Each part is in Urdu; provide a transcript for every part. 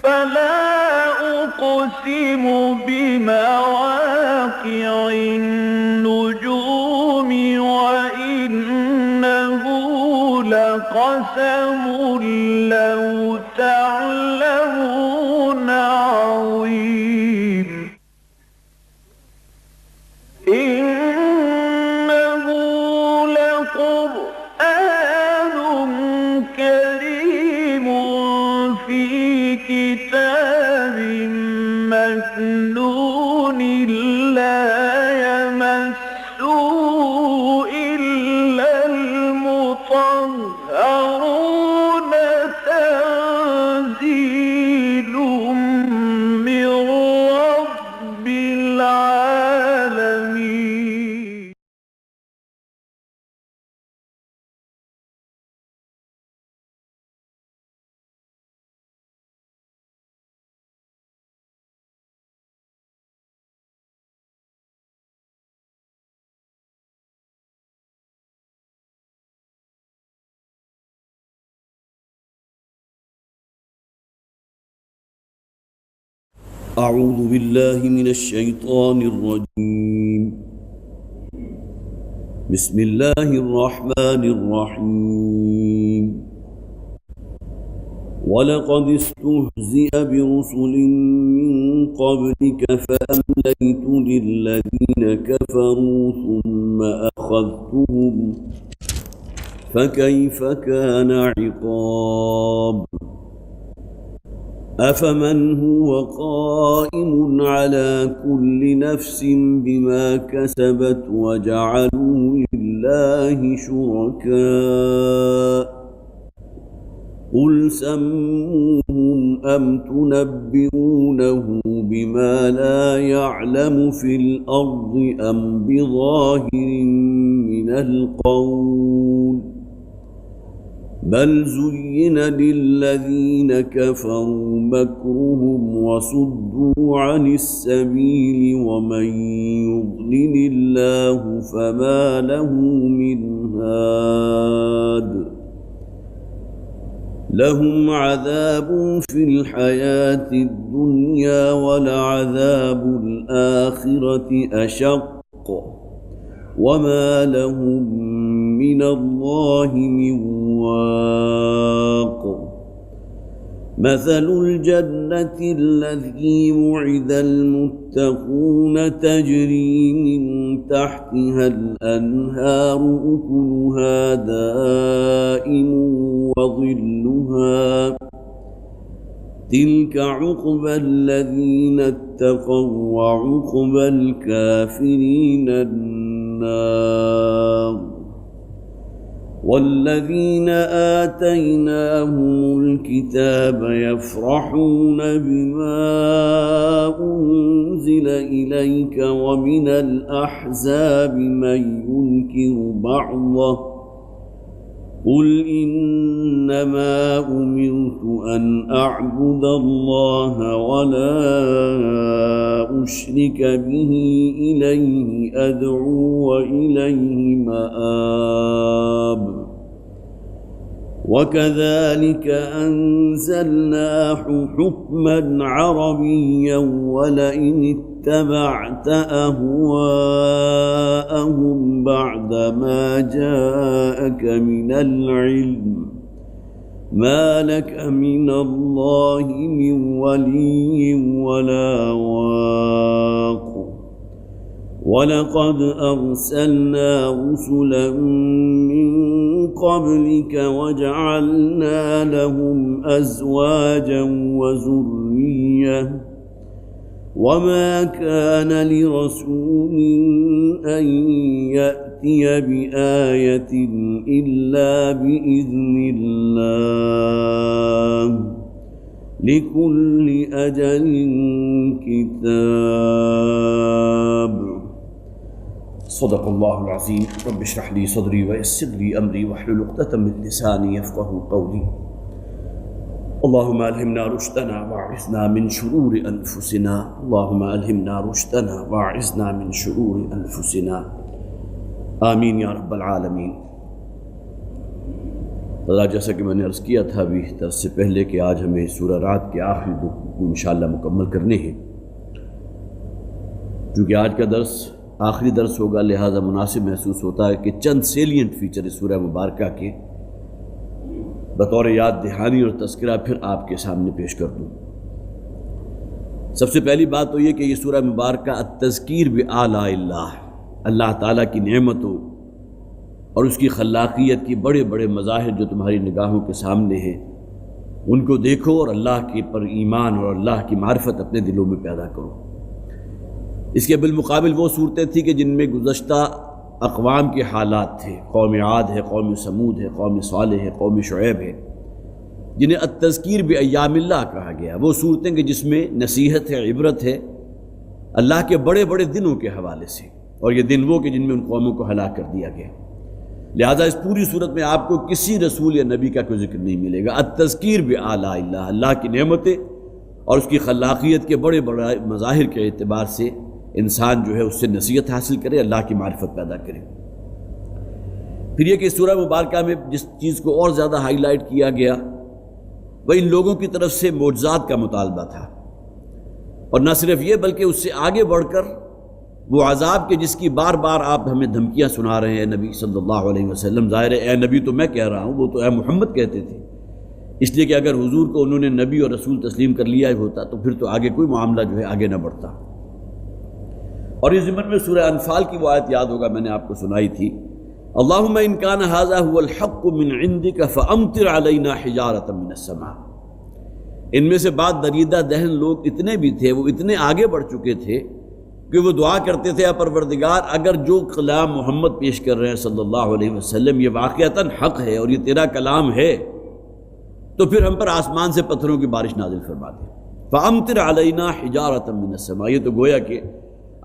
فلا أقسم بمواقع النجوم وإنه لقسم لو تعلمون عظيم إنه لقرآن كريم في كتاب مكنون لا يمسه إلا المطهرون تنزيل من رب العالمين. أعوذ بالله من الشيطان الرجيم. بسم الله الرحمن الرحيم. ولقد استهزئ برسل من قبلك فأمليت للذين كفروا ثم أخذتهم فكيف كان عقاب. أفمن هو قائم على كل نفس بما كسبت وجعلوا لله شركاء قل سموهم أم تنبئونه بما لا يعلم في الأرض أم بظاهر من القول بل زين للذين كفروا مكرهم وصدوا عن السبيل ومن يضلل الله فما له من هاد لهم عذاب في الحياة الدنيا ولعذاب الآخرة أشق وما لهم من الله من واق. مثل الجنة التي وعد المتقون تجري من تحتها الأنهار أكلها دائم وظلها تلك عقبى الذين اتقوا وعقبى الكافرين النار. والذين آتيناهم الكتاب يفرحون بما أنزل إليك ومن الأحزاب من ينكر بعضه قل إنما أمرت أن أعبد الله ولا أشرك به إليه أدعو وإليه مآب. وكذلك أنزلناه حكما عربيا ولئن اتبعت أهواءهم بعدما جاءك من العلم ما لك من الله من ولي ولا واق. ولقد أرسلنا رسلا من قبلك وجعلنا لهم أزواجا وذرية وما كان لرسول أن يأتي بآية إلا بإذن الله لكل أجل كتاب. صدق الله العظيم. رب اشرح لي صدري ويسر لي أمري واحلل عقدة من لساني يفقهوا قولي. اللهم ألهمنا رشدنا واعذنا من شرور أنفسنا. اللهم ألهمنا رشدنا واعذنا من شرور أنفسنا. آمين يا رب العالمين. ذرا جیسا کہ میں نے عرض کیا تھا ابھی درس سے پہلے کہ آج ہمیں سورہ رعد کے آخری دو کو انشاءاللہ مکمل کرنے ہیں۔ چونکہ آج کا درس آخری درس ہوگا، لہذا مناسب محسوس ہوتا ہے کہ چند سیلینٹ فیچر اس سورہ مبارکہ کے بطور یاد دہانی اور تذکرہ پھر آپ کے سامنے پیش کر دوں۔ سب سے پہلی بات تو یہ کہ یہ سورہ مبارکہ التذکیر بآلاء اللہ، اللہ تعالیٰ کی نعمتوں اور اس کی خلاقیت کی بڑے بڑے مظاہر جو تمہاری نگاہوں کے سامنے ہیں ان کو دیکھو اور اللہ کے پر ایمان اور اللہ کی معرفت اپنے دلوں میں پیدا کرو۔ اس کے بالمقابل وہ صورتیں تھیں کہ جن میں گزشتہ اقوام کے حالات تھے، قوم عاد ہے، قوم سمود ہے، قوم صالح ہے، قوم شعیب ہے، جنہیں التذکیر بایام اللہ کہا گیا۔ وہ صورتیں کہ جس میں نصیحت ہے، عبرت ہے اللہ کے بڑے بڑے دنوں کے حوالے سے، اور یہ دن وہ کہ جن میں ان قوموں کو ہلاک کر دیا گیا۔ لہذا اس پوری صورت میں آپ کو کسی رسول یا نبی کا کوئی ذکر نہیں ملے گا۔ التذکیر بآلاء اللہ، اللہ کی نعمتیں اور اس کی خلاقیت کے بڑے بڑے مظاہر کے اعتبار سے انسان جو ہے اس سے نصیحت حاصل کرے، اللہ کی معرفت پیدا کرے۔ پھر یہ کہ سورہ مبارکہ میں جس چیز کو اور زیادہ ہائی لائٹ کیا گیا وہ ان لوگوں کی طرف سے معجزات کا مطالبہ تھا، اور نہ صرف یہ بلکہ اس سے آگے بڑھ کر وہ عذاب کے جس کی بار بار آپ ہمیں دھمکیاں سنا رہے ہیں نبی صلی اللہ علیہ وسلم۔ ظاہر ہے اے نبی تو میں کہہ رہا ہوں، وہ تو اے محمد کہتے تھے، اس لیے کہ اگر حضور کو انہوں نے نبی اور رسول تسلیم کر لیا ہوتا تو پھر تو آگے کوئی معاملہ جو ہے آگے نہ بڑھتا۔ اور اس ضمن میں سورہ انفال کی وہ آیت یاد ہوگا میں نے آپ کو سنائی تھی، اللہم ان کان ھذا هو الحق من عندک فامطر علینا حجارۃ من السماء۔ ان میں سے بعض دریدہ دہن لوگ اتنے بھی تھے، وہ اتنے آگے بڑھ چکے تھے کہ وہ دعا کرتے تھے، اے پروردگار اگر جو کلام محمد پیش کر رہے ہیں صلی اللہ علیہ وسلم یہ واقعتاً حق ہے اور یہ تیرا کلام ہے تو پھر ہم پر آسمان سے پتھروں کی بارش نازل فرما دے۔ فامطر علینا حجارۃ من السماء، یہ تو گویا کہ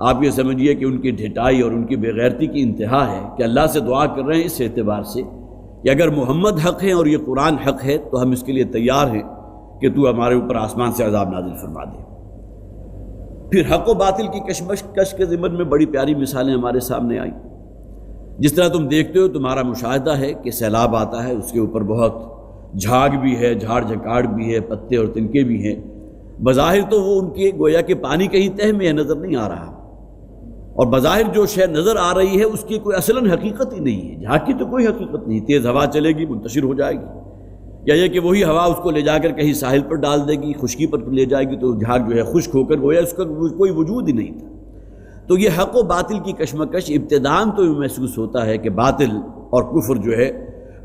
آپ یہ سمجھیے کہ ان کی ڈھٹائی اور ان کی بے غیرتی کی انتہا ہے کہ اللہ سے دعا کر رہے ہیں اس اعتبار سے کہ اگر محمد حق ہے اور یہ قرآن حق ہے تو ہم اس کے لیے تیار ہیں کہ تو ہمارے اوپر آسمان سے عذاب نازل فرما دے۔ پھر حق و باطل کی کشمکش کے ضمن میں بڑی پیاری مثالیں ہمارے سامنے آئیں۔ جس طرح تم دیکھتے ہو، تمہارا مشاہدہ ہے کہ سیلاب آتا ہے، اس کے اوپر بہت جھاگ بھی ہے، جھاڑ جھکاڑ بھی ہے، پتے اور تنکے بھی ہیں، بظاہر تو وہ ان کے گویا کہ پانی کہیں تہہ میں نظر نہیں آ رہا، اور بظاہر جو شے نظر آ رہی ہے اس کی کوئی اصلاً حقیقت ہی نہیں ہے، جھاگ کی تو کوئی حقیقت نہیں۔ تیز ہوا چلے گی منتشر ہو جائے گی، یا یہ کہ وہی ہوا اس کو لے جا کر کہیں ساحل پر ڈال دے گی، خشکی پر لے جائے گی تو جھاگ جو ہے خشک ہو کر گویا اس کا کوئی وجود ہی نہیں تھا۔ تو یہ حق و باطل کی کشمکش ابتداءً تو محسوس ہوتا ہے کہ باطل اور کفر جو ہے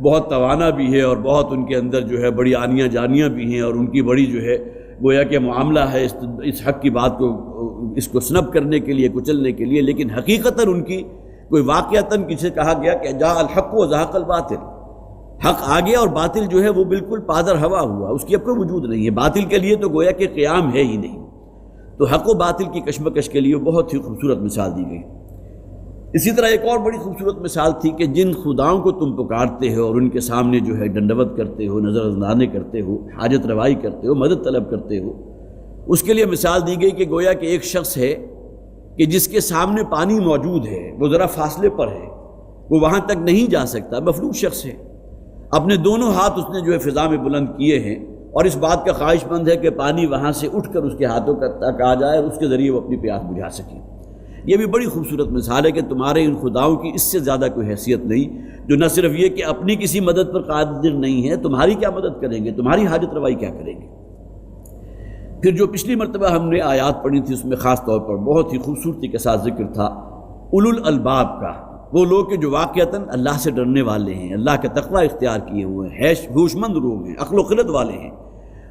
بہت توانا بھی ہے اور بہت ان کے اندر جو ہے بڑی آنیاں جانیاں بھی ہیں، اور ان کی بڑی جو ہے گویا کہ معاملہ ہے اس حق کی بات کو اس کو سنب کرنے کے لیے، کچلنے کے لیے، لیکن حقیقتاً ان کی کوئی واقعتاً کسی کہا گیا کہ جاء الحق وزہق الباطل، حق آ گیا اور باطل جو ہے وہ بالکل پادر ہوا ہوا، اس کی اب کوئی وجود نہیں ہے، باطل کے لیے تو گویا کہ قیام ہے ہی نہیں۔ تو حق و باطل کی کشمکش کے لیے بہت ہی خوبصورت مثال دی گئی۔ اسی طرح ایک اور بڑی خوبصورت مثال تھی کہ جن خداؤں کو تم پکارتے ہو اور ان کے سامنے جو ہے ڈنڈوت کرتے ہو، نظر اندازی کرتے ہو، حاجت روائی کرتے ہو، مدد طلب کرتے ہو، اس کے لیے مثال دی گئی کہ گویا کہ ایک شخص ہے کہ جس کے سامنے پانی موجود ہے، وہ ذرا فاصلے پر ہے، وہ وہاں تک نہیں جا سکتا، مفلوج شخص ہے، اپنے دونوں ہاتھ اس نے جو ہے فضا میں بلند کیے ہیں اور اس بات کا خواہش مند ہے کہ پانی وہاں سے اٹھ کر اس کے ہاتھوں تک آ جائے اور اس کے ذریعے وہ اپنی پیاس بجھا سکے۔ یہ بھی بڑی خوبصورت مثال ہے کہ تمہارے ان خداؤں کی اس سے زیادہ کوئی حیثیت نہیں، جو نہ صرف یہ کہ اپنی کسی مدد پر قادر نہیں ہے، تمہاری کیا مدد کریں گے، تمہاری حاجت روائی کیا کریں گے۔ پھر جو پچھلی مرتبہ ہم نے آیات پڑھی تھی اس میں خاص طور پر بہت ہی خوبصورتی کے ساتھ ذکر تھا اولو الالباب کا، وہ لوگ کہ جو واقعتاً اللہ سے ڈرنے والے ہیں، اللہ کا تقوی اختیار کیے ہوئے ہیں، ہوش مند لوگ ہیں، عقل و خرد والے ہیں،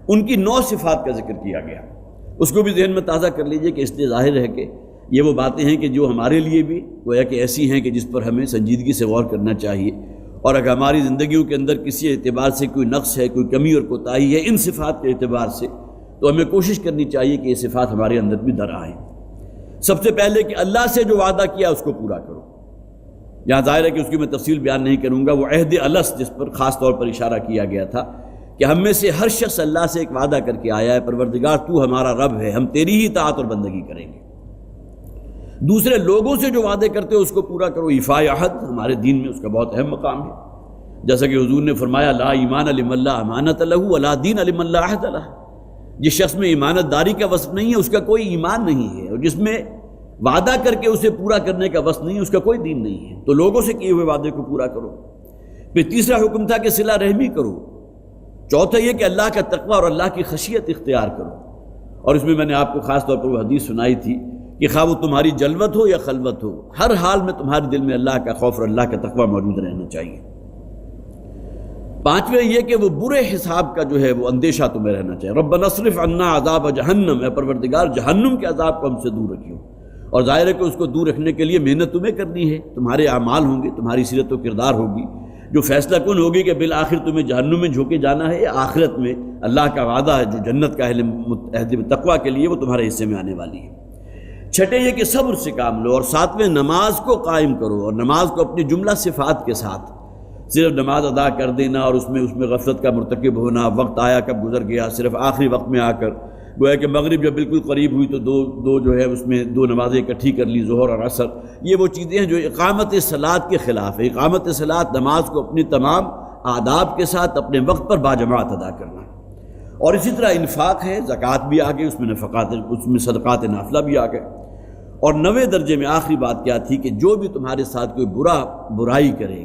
ان کی 9 صفات کا ذکر کیا گیا۔ اس کو بھی ذہن میں تازہ کر لیجئے کہ اس لیے ظاہر ہے کہ یہ وہ باتیں ہیں کہ جو ہمارے لیے بھی گویا کہ ایسی ہیں کہ جس پر ہمیں سنجیدگی سے غور کرنا چاہیے، اور اگر ہماری زندگیوں کے اندر کسی اعتبار سے کوئی نقص ہے، کوئی کمی اور کوتاہی ہے ان صفات کے اعتبار سے، تو ہمیں کوشش کرنی چاہیے کہ یہ صفات ہمارے اندر بھی در آئیں۔ سب سے پہلے کہ اللہ سے جو وعدہ کیا اس کو پورا کرو۔ یہاں ظاہر ہے کہ اس کی میں تفصیل بیان نہیں کروں گا، وہ عہد الست جس پر خاص طور پر اشارہ کیا گیا تھا کہ ہم میں سے ہر شخص اللہ سے ایک وعدہ کر کے آیا ہے، پروردگار تو ہمارا رب ہے، ہم تیری ہی اطاعت اور بندگی کریں گے۔ دوسرے لوگوں سے جو وعدے کرتے ہو اس کو پورا کرو، ایفاء عہد ہمارے دین میں اس کا بہت اہم مقام ہے۔ جیسا کہ حضور نے فرمایا لا ایمان لمن لا امانت لہ ولا دین لمن لا عہد لہ، جس شخص میں ایمانت داری کا وصف نہیں ہے اس کا کوئی ایمان نہیں ہے، اور جس میں وعدہ کر کے اسے پورا کرنے کا وصف نہیں ہے اس کا کوئی دین نہیں ہے۔ تو لوگوں سے کیے ہوئے وعدے کو پورا کرو۔ پھر تیسرا حکم تھا کہ صلہ رحمی کرو۔ چوتھا یہ کہ اللہ کا تقوی اور اللہ کی خشیت اختیار کرو، اور اس میں میں نے آپ کو خاص طور پر وہ حدیث سنائی تھی کہ خواہ وہ تمہاری جلوت ہو یا خلوت ہو، ہر حال میں تمہارے دل میں اللہ کا خوف اور اللہ کا تقوی موجود رہنا چاہیے۔ پانچویں یہ کہ وہ برے حساب کا جو ہے وہ اندیشہ تمہیں رہنا چاہیے۔ ربنا اصرف عنا عذاب جہنم، اے پروردگار جہنم کے عذاب کو ہم سے دور رکھیو، اور ظاہر ہے کہ اس کو دور رکھنے کے لیے محنت تمہیں کرنی ہے، تمہارے اعمال ہوں گے، تمہاری سیرت و کردار ہوگی جو فیصلہ کن ہوگی کہ بالآخر تمہیں جہنم میں جھونکے جانا ہے یا آخرت میں اللہ کا وعدہ ہے جو جنت کا اہل تقویٰ کے لیے وہ تمہارے حصے میں آنے والی ہے۔ چھٹے یہ کہ صبر سے کام لو، اور ساتویں نماز کو قائم کرو، اور نماز کو اپنی جملہ صفات کے ساتھ، صرف نماز ادا کر دینا اور اس میں غفلت کا مرتکب ہونا، وقت آیا کب گزر گیا، صرف آخری وقت میں آ کر گویا کہ مغرب جب بالکل قریب ہوئی تو دو جو ہے اس میں دو نمازیں اکٹھی کر لی، ظہر اور عصر، یہ وہ چیزیں ہیں جو اقامت صلاۃ کے خلاف ہے۔ اقامت صلاۃ نماز کو اپنی تمام آداب کے ساتھ اپنے وقت پر باجماعت ادا کرنا، اور اسی طرح انفاق ہے، زکوٰۃ بھی آ گئی، اس میں صدقات نافلہ بھی آ گئے۔ اور 9ویں درجے میں آخری بات کیا تھی کہ جو بھی تمہارے ساتھ کوئی برائی کرے،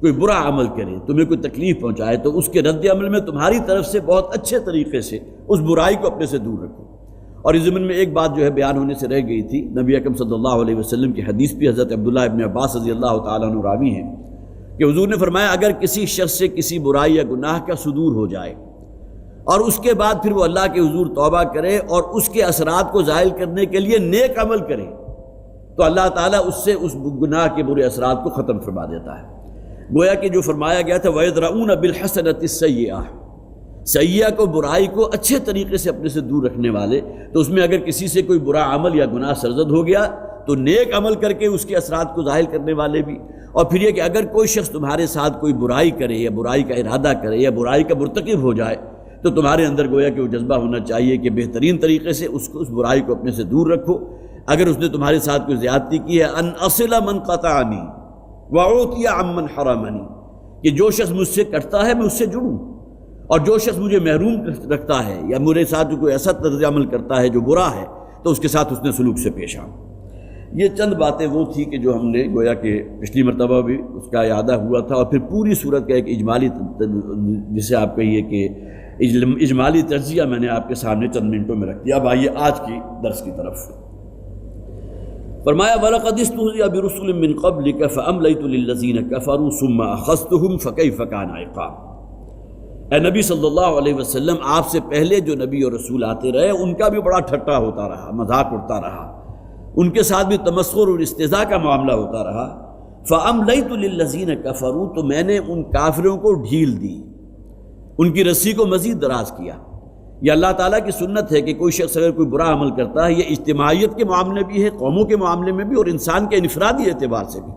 کوئی برا عمل کرے، تمہیں کوئی تکلیف پہنچائے، تو اس کے رد عمل میں تمہاری طرف سے بہت اچھے طریقے سے اس برائی کو اپنے سے دور رکھو۔ اور اس ضمن میں ایک بات جو ہے بیان ہونے سے رہ گئی تھی، نبی اکرم صلی اللہ علیہ وسلم کی حدیث بھی حضرت عبداللہ ابن عباس رضی اللہ تعالیٰ عنہ راوی ہیں کہ حضور نے فرمایا اگر کسی شخص سے کسی برائی یا گناہ کا صدور ہو جائے اور اس کے بعد پھر وہ اللہ کے حضور توبہ کرے اور اس کے اثرات کو زائل کرنے کے لیے نیک عمل کرے، تو اللہ تعالیٰ اس سے اس گناہ کے برے اثرات کو ختم فرما دیتا ہے۔ گویا کہ جو فرمایا گیا تھا وَيَدْرَؤُونَ بِالْحَسَنَةِ السَّيِّئَةِ، سیئہ کو، برائی کو اچھے طریقے سے اپنے سے دور رکھنے والے، تو اس میں اگر کسی سے کوئی برا عمل یا گناہ سرزد ہو گیا تو نیک عمل کر کے اس کے اثرات کو ظاہر کرنے والے بھی، اور پھر یہ کہ اگر کوئی شخص تمہارے ساتھ کوئی برائی کرے یا برائی کا ارادہ کرے یا برائی کا مرتکب ہو جائے تو تمہارے اندر گویا کہ وہ جذبہ ہونا چاہیے کہ بہترین طریقے سے اس برائی کو اپنے سے دور رکھو۔ اگر اس نے تمہارے ساتھ کوئی زیادتی کی ہے، ان اصل من قطعنی وَعُوتِيَ عَمَّنْ حَرَمَنِي، کہ جو شخص مجھ سے کٹتا ہے میں اس سے جڑوں، اور جو شخص مجھے محروم رکھتا ہے یا میرے ساتھ کوئی ایسا طرز عمل کرتا ہے جو برا ہے تو اس کے ساتھ اس نے سلوک سے پیش آؤں۔ یہ چند باتیں وہ تھی کہ جو ہم نے گویا کہ پچھلی مرتبہ بھی اس کا اعادہ ہوا تھا، اور پھر پوری صورت کا ایک اجمالی جسے آپ کہیے کہ اجمالی تجزیہ میں نے آپ کے سامنے چند منٹوں میں رکھ دیا۔ اب آئیے آج کی درس کی طرف۔ فرمایا وَلَقَدِ اسْتُهْزِئَ بِرُسُلٍ مِّن قَبْلِكَ فَأَمْلَيْتُ لِلَّذِينَ كَفَرُوا ثُمَّ أَخَذْتُهُمْ فَكَيْفَ كَانَ عِقَابِ۔ اے نبی صلی اللہ علیہ وسلم، آپ سے پہلے جو نبی اور رسول آتے رہے ان کا بھی بڑا ٹھٹا ہوتا رہا، مذاق اڑتا رہا، ان کے ساتھ بھی تمسخر اور استہزاء کا معاملہ ہوتا رہا۔ فَأَمْلَيْتُ لِلَّذِينَ كَفَرُوا، تو میں نے ان کافروں کو ڈھیل دی، ان کی رسی کو مزید دراز کیا۔ یہ اللہ تعالیٰ کی سنت ہے کہ کوئی شخص اگر کوئی برا عمل کرتا ہے، یہ اجتماعیت کے معاملے بھی ہے، قوموں کے معاملے میں بھی، اور انسان کے انفرادی اعتبار سے بھی۔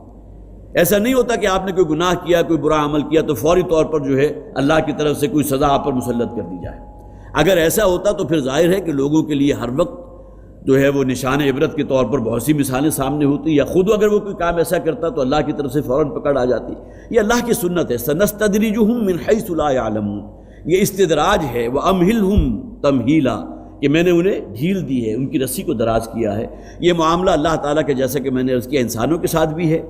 ایسا نہیں ہوتا کہ آپ نے کوئی گناہ کیا، کوئی برا عمل کیا تو فوری طور پر جو ہے اللہ کی طرف سے کوئی سزا آپ پر مسلط کر دی جائے۔ اگر ایسا ہوتا تو پھر ظاہر ہے کہ لوگوں کے لیے ہر وقت جو ہے وہ نشان عبرت کے طور پر بہت سی مثالیں سامنے ہوتی، یا خود اگر وہ کوئی کام ایسا کرتا تو اللہ کی طرف سے فوراً پکڑ آ جاتی۔ یہ اللہ کی سنت ہے، سَنَسْتَدْرِجُهُم مِّنْ حَيْثُ لَا يَعْلَمُونَ، یہ استدراج ہے، وَأَمْهِلْهُمْ تَمْهِيلًا، کہ میں نے انہیں ڈھیل دی ہے، ان کی رسی کو دراز کیا ہے۔ یہ معاملہ اللہ تعالیٰ کے جیسا کہ میں نے عرض کیا انسانوں کے ساتھ بھی ہے،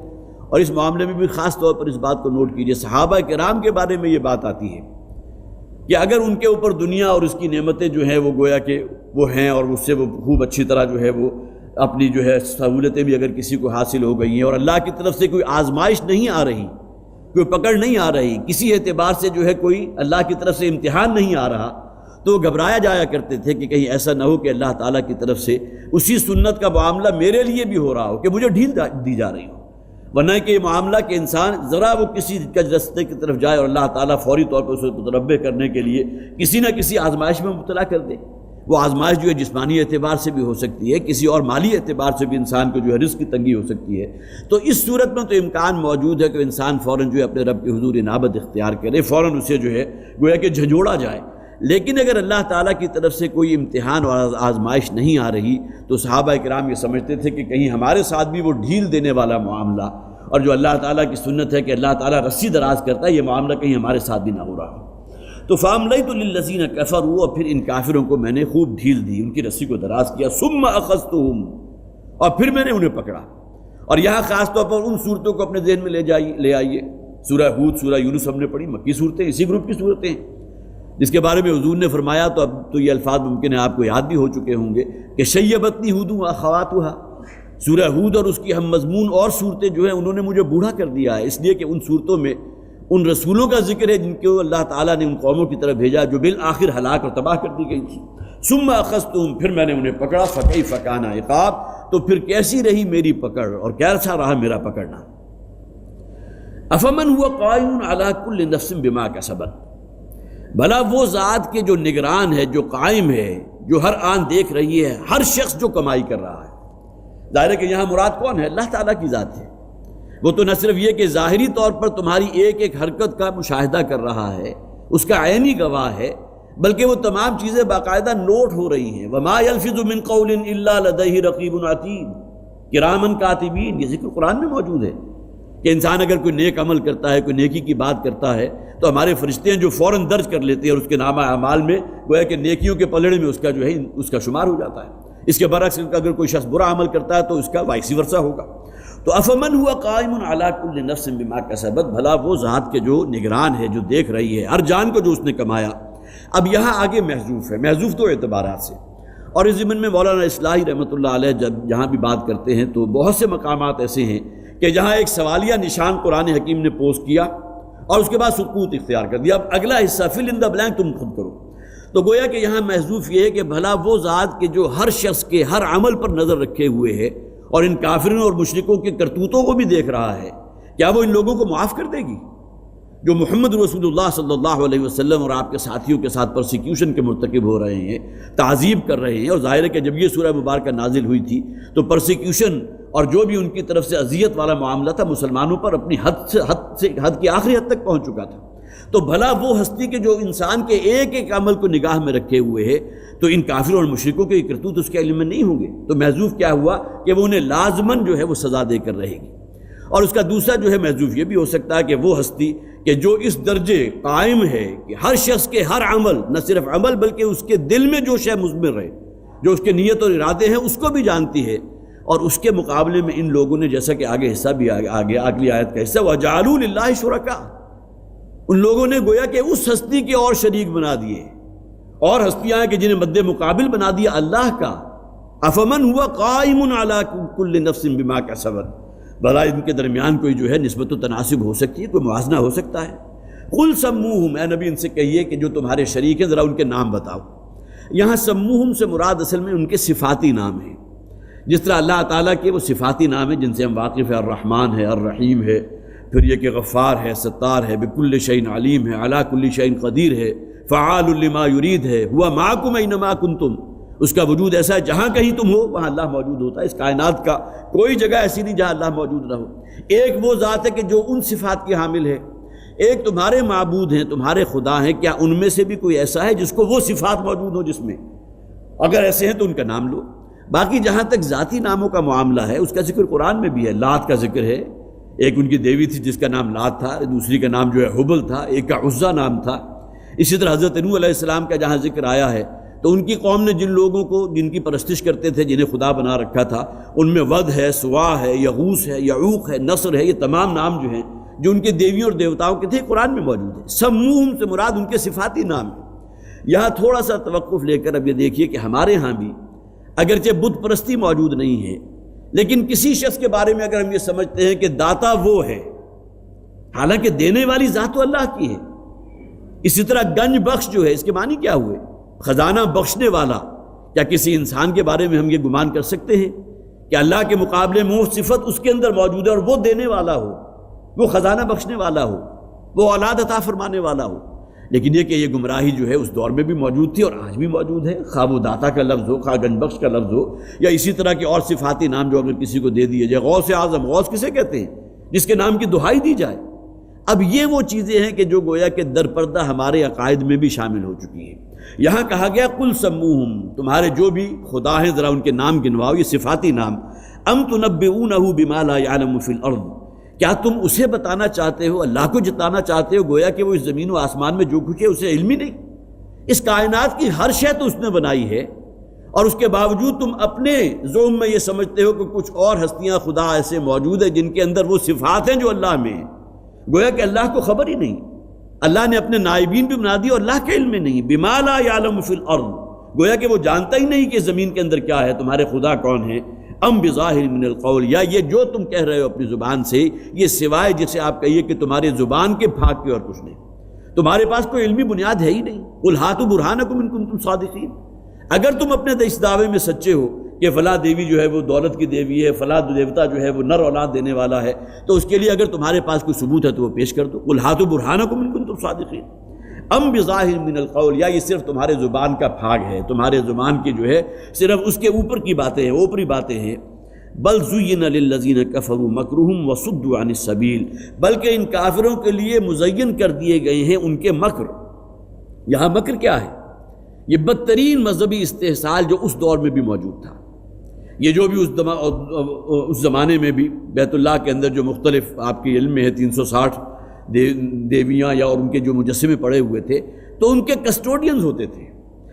اور اس معاملے میں بھی خاص طور پر اس بات کو نوٹ کیجئے، صحابہ کرام کے بارے میں یہ بات آتی ہے کہ اگر ان کے اوپر دنیا اور اس کی نعمتیں جو ہیں وہ گویا کہ وہ ہیں، اور اس سے وہ خوب اچھی طرح جو ہے وہ اپنی جو ہے سہولتیں بھی اگر کسی کو حاصل ہو گئی ہیں، اور اللہ کی طرف سے کوئی آزمائش نہیں آ رہی، کوئی پکڑ نہیں آ رہی، کسی اعتبار سے جو ہے کوئی اللہ کی طرف سے امتحان نہیں آ رہا، تو گھبرایا جایا کرتے تھے کہ کہیں ایسا نہ ہو کہ اللہ تعالیٰ کی طرف سے اسی سنت کا معاملہ میرے لیے بھی ہو رہا ہو کہ مجھے ڈھیل دی جا رہی ہو، ورنہ کہ یہ معاملہ کہ انسان ذرا وہ کسی کج رستے کی طرف جائے اور اللہ تعالیٰ فوری طور پر اسے متنبع کرنے کے لیے کسی نہ کسی آزمائش میں مبتلا کر دے۔ وہ آزمائش جو ہے جسمانی اعتبار سے بھی ہو سکتی ہے، کسی اور مالی اعتبار سے بھی انسان کو جو ہے رزق کی تنگی ہو سکتی ہے، تو اس صورت میں تو امکان موجود ہے کہ انسان فوراً جو ہے اپنے رب کے حضور انابت اختیار کرے، فوراً اسے جو ہے گویا کہ جھنجھوڑا جائے۔ لیکن اگر اللہ تعالیٰ کی طرف سے کوئی امتحان اور آزمائش نہیں آ رہی تو صحابہ کرام یہ سمجھتے تھے کہ کہیں ہمارے ساتھ بھی وہ ڈھیل دینے والا معاملہ اور جو اللہ تعالیٰ کی سنت ہے کہ اللہ تعالیٰ رسی دراز کرتا ہے، یہ معاملہ کہیں ہمارے ساتھ بھی نہ ہو رہا ہو۔ تو فَأَمْلَيْتُ لِلَّذِينَ كَفَرُوا، اور پھر ان کافروں کو میں نے خوب ڈھیل دی، ان کی رسی کو دراز کیا، ثُمَّ أَخَذْتُهُمْ، اور پھر میں نے انہیں پکڑا۔ اور یہاں خاص طور پر ان صورتوں کو اپنے ذہن میں لے آئیے، سورہ ہود، سورہ یونس ہم نے پڑھی، مکی صورتیں، اسی گروپ کی صورتیں ہیں، جس کے بارے میں حضور نے فرمایا، تو اب تو یہ الفاظ ممکن ہے آپ کو یاد بھی ہو چکے ہوں گے کہ شیبتنی ہود وأخواتها، سورہ ہود اور اس کی ہم مضمون اور صورتیں جو ہیں انہوں نے مجھے بوڑھا کر دیا ہے، اس لیے کہ ان صورتوں میں ان رسولوں کا ذکر ہے جن کو اللہ تعالیٰ نے ان قوموں کی طرف بھیجا جو بالآخر ہلاک اور تباہ کر دی گئی تھی۔ ثم اخذتهم، پھر میں نے انہیں پکڑا، فکیف کان عقاب، تو پھر کیسی رہی میری پکڑ اور کیسا رہا میرا پکڑنا۔ افمن هو قائم علی کل نفس بما کسبت، بھلا وہ ذات کے جو نگران ہے، جو قائم ہے، جو ہر آن دیکھ رہی ہے ہر شخص جو کمائی کر رہا ہے۔ ظاہر ہے کہ یہاں مراد کون ہے؟ اللہ تعالیٰ کی ذات ہے۔ وہ تو نہ صرف یہ کہ ظاہری طور پر تمہاری ایک ایک حرکت کا مشاہدہ کر رہا ہے، اس کا عینی گواہ ہے، بلکہ وہ تمام چیزیں باقاعدہ نوٹ ہو رہی ہیں۔ وما يلفظ من قول الا لديه رقیب عتید کراما کاتبین، یہ ذکر قرآن میں موجود ہے کہ انسان اگر کوئی نیک عمل کرتا ہے، کوئی نیکی کی بات کرتا ہے، تو ہمارے فرشتے ہیں جو فوراً درج کر لیتے ہیں اور اس کے نامہ اعمال میں گویا کہ نیکیوں کے پلڑے میں اس کا جو ہے اس کا شمار ہو جاتا ہے۔ اس کے برعکس اگر کوئی شخص برا عمل کرتا ہے تو اس کا وائس ورثہ ہوگا۔ تو افمن ہوا قائم علی کل نفس بما کسبت، بھلا وہ ذات کے جو نگران ہے، جو دیکھ رہی ہے ہر جان کو جو اس نے کمایا۔ اب یہاں آگے محذوف ہے، محذوف تو اعتبارات سے، اور اس ضمن میں مولانا اصلاحی رحمۃ اللہ علیہ جہاں بھی بات کرتے ہیں تو بہت سے مقامات ایسے ہیں کہ جہاں ایک سوالیہ نشان قرآن حکیم نے پوز کیا اور اس کے بعد سکوت اختیار کر دیا، اب اگلا حصہ فل ان دا بلینک تم خود کرو۔ تو گویا کہ یہاں محذوف یہ ہے کہ بھلا وہ ذات کے جو ہر شخص کے ہر عمل پر نظر رکھے ہوئے ہے اور ان کافروں اور مشرکوں کے کرتوتوں کو بھی دیکھ رہا ہے، کیا وہ ان لوگوں کو معاف کر دے گی جو محمد رسول اللہ صلی اللہ علیہ وسلم اور آپ کے ساتھیوں کے ساتھ پرسیکیوشن کے مرتکب ہو رہے ہیں، تعذیب کر رہے ہیں؟ اور ظاہر ہے کہ جب یہ سورہ مبارکہ نازل ہوئی تھی تو پرسیکیوشن اور جو بھی ان کی طرف سے اذیت والا معاملہ تھا مسلمانوں پر اپنی حد کی آخری حد تک پہنچ چکا تھا۔ تو بھلا وہ ہستی کے جو انسان کے ایک ایک عمل کو نگاہ میں رکھے ہوئے ہے، تو ان کافروں اور مشرکوں کے کرتوت اس کے علم میں نہیں ہوں گے؟ تو محذوف کیا ہوا کہ وہ انہیں لازماً جو ہے وہ سزا دے کر رہے گی۔ اور اس کا دوسرا جو ہے محذوف یہ بھی ہو سکتا ہے کہ وہ ہستی کہ جو اس درجے قائم ہے کہ ہر شخص کے ہر عمل، نہ صرف عمل بلکہ اس کے دل میں جو شے مضمر ہے، جو اس کے نیت اور ارادے ہیں اس کو بھی جانتی ہے، اور اس کے مقابلے میں ان لوگوں نے جیسا کہ آگے حصہ بھی آگے اگلی آیت کا حصہ وَجَعَلُوا لِلَّهِ شُرَكَاءَ، ان لوگوں نے گویا کہ اس ہستی کے اور شریک بنا دیے، اور ہستیاں ہیں کہ جنہیں مد مقابل بنا دیا اللہ کا۔ افمن ہوا قائم علی کل نفس بما کسبت، بھلا ان کے درمیان کوئی جو ہے نسبت و تناسب ہو سکتی ہے، کوئی موازنہ ہو سکتا ہے؟ قل سموہم، اے نبی ان سے کہیے کہ جو تمہارے شریک ہیں ذرا ان کے نام بتاؤ۔ یہاں سموہم سے مراد اصل میں ان کے صفاتی نام ہیں، جس طرح اللہ تعالیٰ کے وہ صفاتی نام ہیں جن سے ہم واقف ہیں، الرحمن ہے، الرحیم ہے، پھر یہ کہ غفار ہے، ستار ہے، بکل شیء علیم ہے، علی کل شیء قدیر ہے، فعال لما یرید ہے، ہوا معکم اینما کنتم، اس کا وجود ایسا ہے جہاں کہیں تم ہو وہاں اللہ موجود ہوتا ہے۔ اس کائنات کا کوئی جگہ ایسی نہیں جہاں اللہ موجود نہ ہو۔ ایک وہ ذات ہے کہ جو ان صفات کی حامل ہے، ایک تمہارے معبود ہیں، تمہارے خدا ہیں، کیا ان میں سے بھی کوئی ایسا ہے جس کو وہ صفات موجود ہو جس میں؟ اگر ایسے ہیں تو ان کا نام لو۔ باقی جہاں تک ذاتی ناموں کا معاملہ ہے اس کا ذکر قرآن میں بھی ہے، لات کا ذکر ہے، ایک ان کی دیوی تھی جس کا نام لات تھا، دوسری کا نام جو ہے حبل تھا، ایک کا عزا نام تھا۔ اسی طرح حضرت نوح علیہ السلام کا جہاں ذکر آیا ہے تو ان کی قوم نے جن لوگوں کو جن کی پرستش کرتے تھے، جنہیں خدا بنا رکھا تھا، ان میں ود ہے، سوا ہے، یغوث ہے، یعوق ہے، نصر ہے، یہ تمام نام جو ہیں جو ان کے دیویوں اور دیوتاؤں کے تھے قرآن میں موجود ہیں۔ سموہم سے مراد ان کے صفاتی نام ہیں۔ یہاں تھوڑا سا توقف لے کر اب یہ دیکھیے کہ ہمارے ہاں بھی اگرچہ بت پرستی موجود نہیں ہے، لیکن کسی شخص کے بارے میں اگر ہم یہ سمجھتے ہیں کہ داتا وہ ہے، حالانکہ دینے والی ذات تو اللہ کی ہے۔ اسی طرح گنج بخش جو ہے، اس کے معنی کیا ہوئے؟ خزانہ بخشنے والا۔ کیا کسی انسان کے بارے میں ہم یہ گمان کر سکتے ہیں کہ اللہ کے مقابلے میں وہ صفت اس کے اندر موجود ہے اور وہ دینے والا ہو، وہ خزانہ بخشنے والا ہو، وہ اولاد عطا فرمانے والا ہو؟ لیکن یہ کہ یہ گمراہی جو ہے اس دور میں بھی موجود تھی اور آج بھی موجود ہے، خواہ وہ داتا کا لفظ ہو، خواہ گنج بخش کا لفظ ہو، یا اسی طرح کے اور صفاتی نام جو اگر کسی کو دے دیے جائے۔ غوث اعظم، غوث کسے کہتے ہیں؟ جس کے نام کی دہائی دی جائے۔ اب یہ وہ چیزیں ہیں کہ جو گویا کہ در پردہ ہمارے عقائد میں بھی شامل ہو چکی ہیں۔ یہاں کہا گیا قل سموہم، تمہارے جو بھی خدا ہیں ذرا ان کے نام گنواؤ، یہ صفاتی نام۔ ام تنبئونہ بما لا یعلم فی الارض، کیا تم اسے بتانا چاہتے ہو، اللہ کو جتانا چاہتے ہو گویا کہ وہ اس زمین و آسمان میں جو کچھ ہے اسے علم ہی نہیں؟ اس کائنات کی ہر شے تو اس نے بنائی ہے، اور اس کے باوجود تم اپنے ذوم میں یہ سمجھتے ہو کہ کچھ اور ہستیاں خدا ایسے موجود ہیں جن کے اندر وہ صفات ہیں جو اللہ میں ہیں۔ گویا کہ اللہ کو خبر ہی نہیں، اللہ نے اپنے نائبین بھی بنا دی اور اللہ کے علم میں نہیں۔ بما لا یعلم فی الارض، گویا کہ وہ جانتا ہی نہیں کہ زمین کے اندر کیا ہے، تمہارے خدا کون ہے۔ ام بظاہر من القول، یا یہ جو تم کہہ رہے ہو اپنی زبان سے، یہ سوائے جسے آپ کہیے کہ تمہاری زبان کے پھاگ کے اور کچھ نہیں، تمہارے پاس کوئی علمی بنیاد ہے ہی نہیں۔ قل ہاتوا برہانکم ان کنتم صادقین، اگر تم اپنے اس دعوے میں سچے ہو کہ فلاں دیوی جو ہے وہ دولت کی دیوی ہے، فلاں دیوتا جو ہے وہ نر اولاد دینے والا ہے، تو اس کے لیے اگر تمہارے پاس کوئی ثبوت ہے تو وہ پیش کر دو۔ قل ہاتوا برہانکم ان کنتم صادقین ام بظاہر من القول، یا یہ صرف تمہارے زبان کا پھاگ ہے، تمہارے زبان کی جو ہے صرف اس کے اوپر کی باتیں ہیں، اوپری باتیں ہیں۔ بل زین للذین کفروا مکرہم وصدوا عن السبیل، بلکہ ان کافروں کے لیے مزین کر دیے گئے ہیں ان کے مکر۔ یہاں مکر کیا ہے؟ یہ بدترین مذہبی استحصال جو اس دور میں بھی موجود تھا، یہ جو بھی اس زمانے میں بھی بیت اللہ کے اندر جو مختلف آپ کے علم میں ہے 360 دیویاں یا اور ان کے جو مجسمے پڑے ہوئے تھے، تو ان کے کسٹوڈینز ہوتے تھے،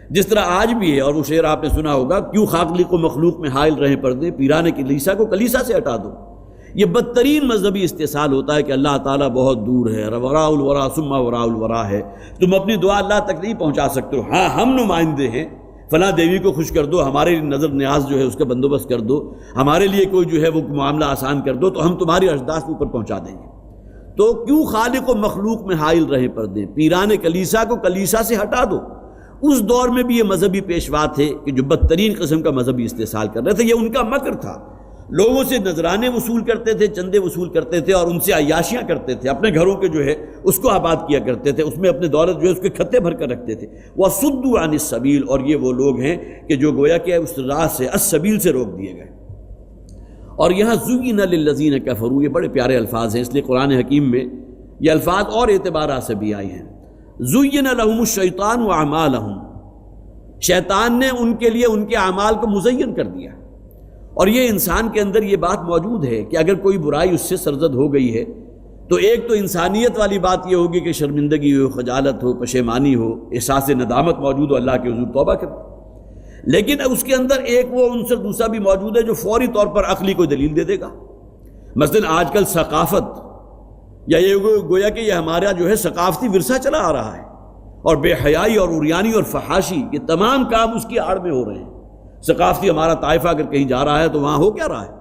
جس طرح آج بھی ہے۔ اور وہ شعر آپ نے سنا ہوگا، کیوں خاقلی کو مخلوق میں حائل رہیں پردے، پیران کلیسا کو کلیسا سے ہٹا دو۔ یہ بدترین مذہبی استحصال ہوتا ہے کہ اللہ تعالیٰ بہت دور ہے، وراء الورا ثم وراء الورا ہے، تم اپنی دعا اللہ تک نہیں پہنچا سکتے ہو۔ ہاں ہم نمائندے ہیں، فلاں دیوی کو خوش کر دو، ہمارے نظر نیاز جو ہے اس کا بندوبست کر دو، ہمارے لیے کوئی جو ہے وہ معاملہ آسان کر دو، تو ہم تمہاری اجداث اوپر پہنچا دیں گے۔ تو کیوں خالق و مخلوق میں حائل رہے پردے، پیران کلیسا کو کلیسا سے ہٹا دو۔ اس دور میں بھی یہ مذہبی پیشوا تھے کہ جو بدترین قسم کا مذہبی استحصال کر رہے تھے، یہ ان کا مکر تھا۔ لوگوں سے نذرانے وصول کرتے تھے، چندے وصول کرتے تھے، اور ان سے عیاشیاں کرتے تھے، اپنے گھروں کے جو ہے اس کو آباد کیا کرتے تھے، اس میں اپنے دولت جو ہے اس کے کھتے بھر کر رکھتے تھے۔ وَصُدُّوا عَنِ السَّبِيلِ، اور یہ وہ لوگ ہیں کہ جو گویا کہ اس راہ سے، السبیل سے روک دیے گئے۔ اور یہاں زُيِّنَ لِلَّذِينَ كَفَرُوا، یہ بڑے پیارے الفاظ ہیں، اس لیے قرآن حکیم میں یہ الفاظ اور اعتبارات سے بھی آئے ہیں۔ زُيِّنَ لَهُمُ الشَّيْطَانُ وَأَعْمَالَهُم، شیطان نے ان کے لیے ان کے اعمال کو مزین کر دیا۔ اور یہ انسان کے اندر یہ بات موجود ہے کہ اگر کوئی برائی اس سے سرزد ہو گئی ہے تو ایک تو انسانیت والی بات یہ ہوگی کہ شرمندگی ہو، خجالت ہو، پشیمانی ہو، احساس ندامت موجود ہو، اللہ کے حضور توبہ کرے۔ لیکن اس کے اندر ایک وہ عنصر دوسرا بھی موجود ہے جو فوری طور پر عقلی کوئی دلیل دے دے گا۔ مثلا آج کل ثقافت، یا یہ گویا کہ یہ ہمارا جو ہے ثقافتی ورثہ چلا آ رہا ہے، اور بے حیائی اور عریانی اور فحاشی، یہ تمام کام اس کی آڑ میں ہو رہے ہیں۔ ثقافتی ہمارا طائفہ اگر کہیں جا رہا ہے تو وہاں ہو کیا رہا ہے؟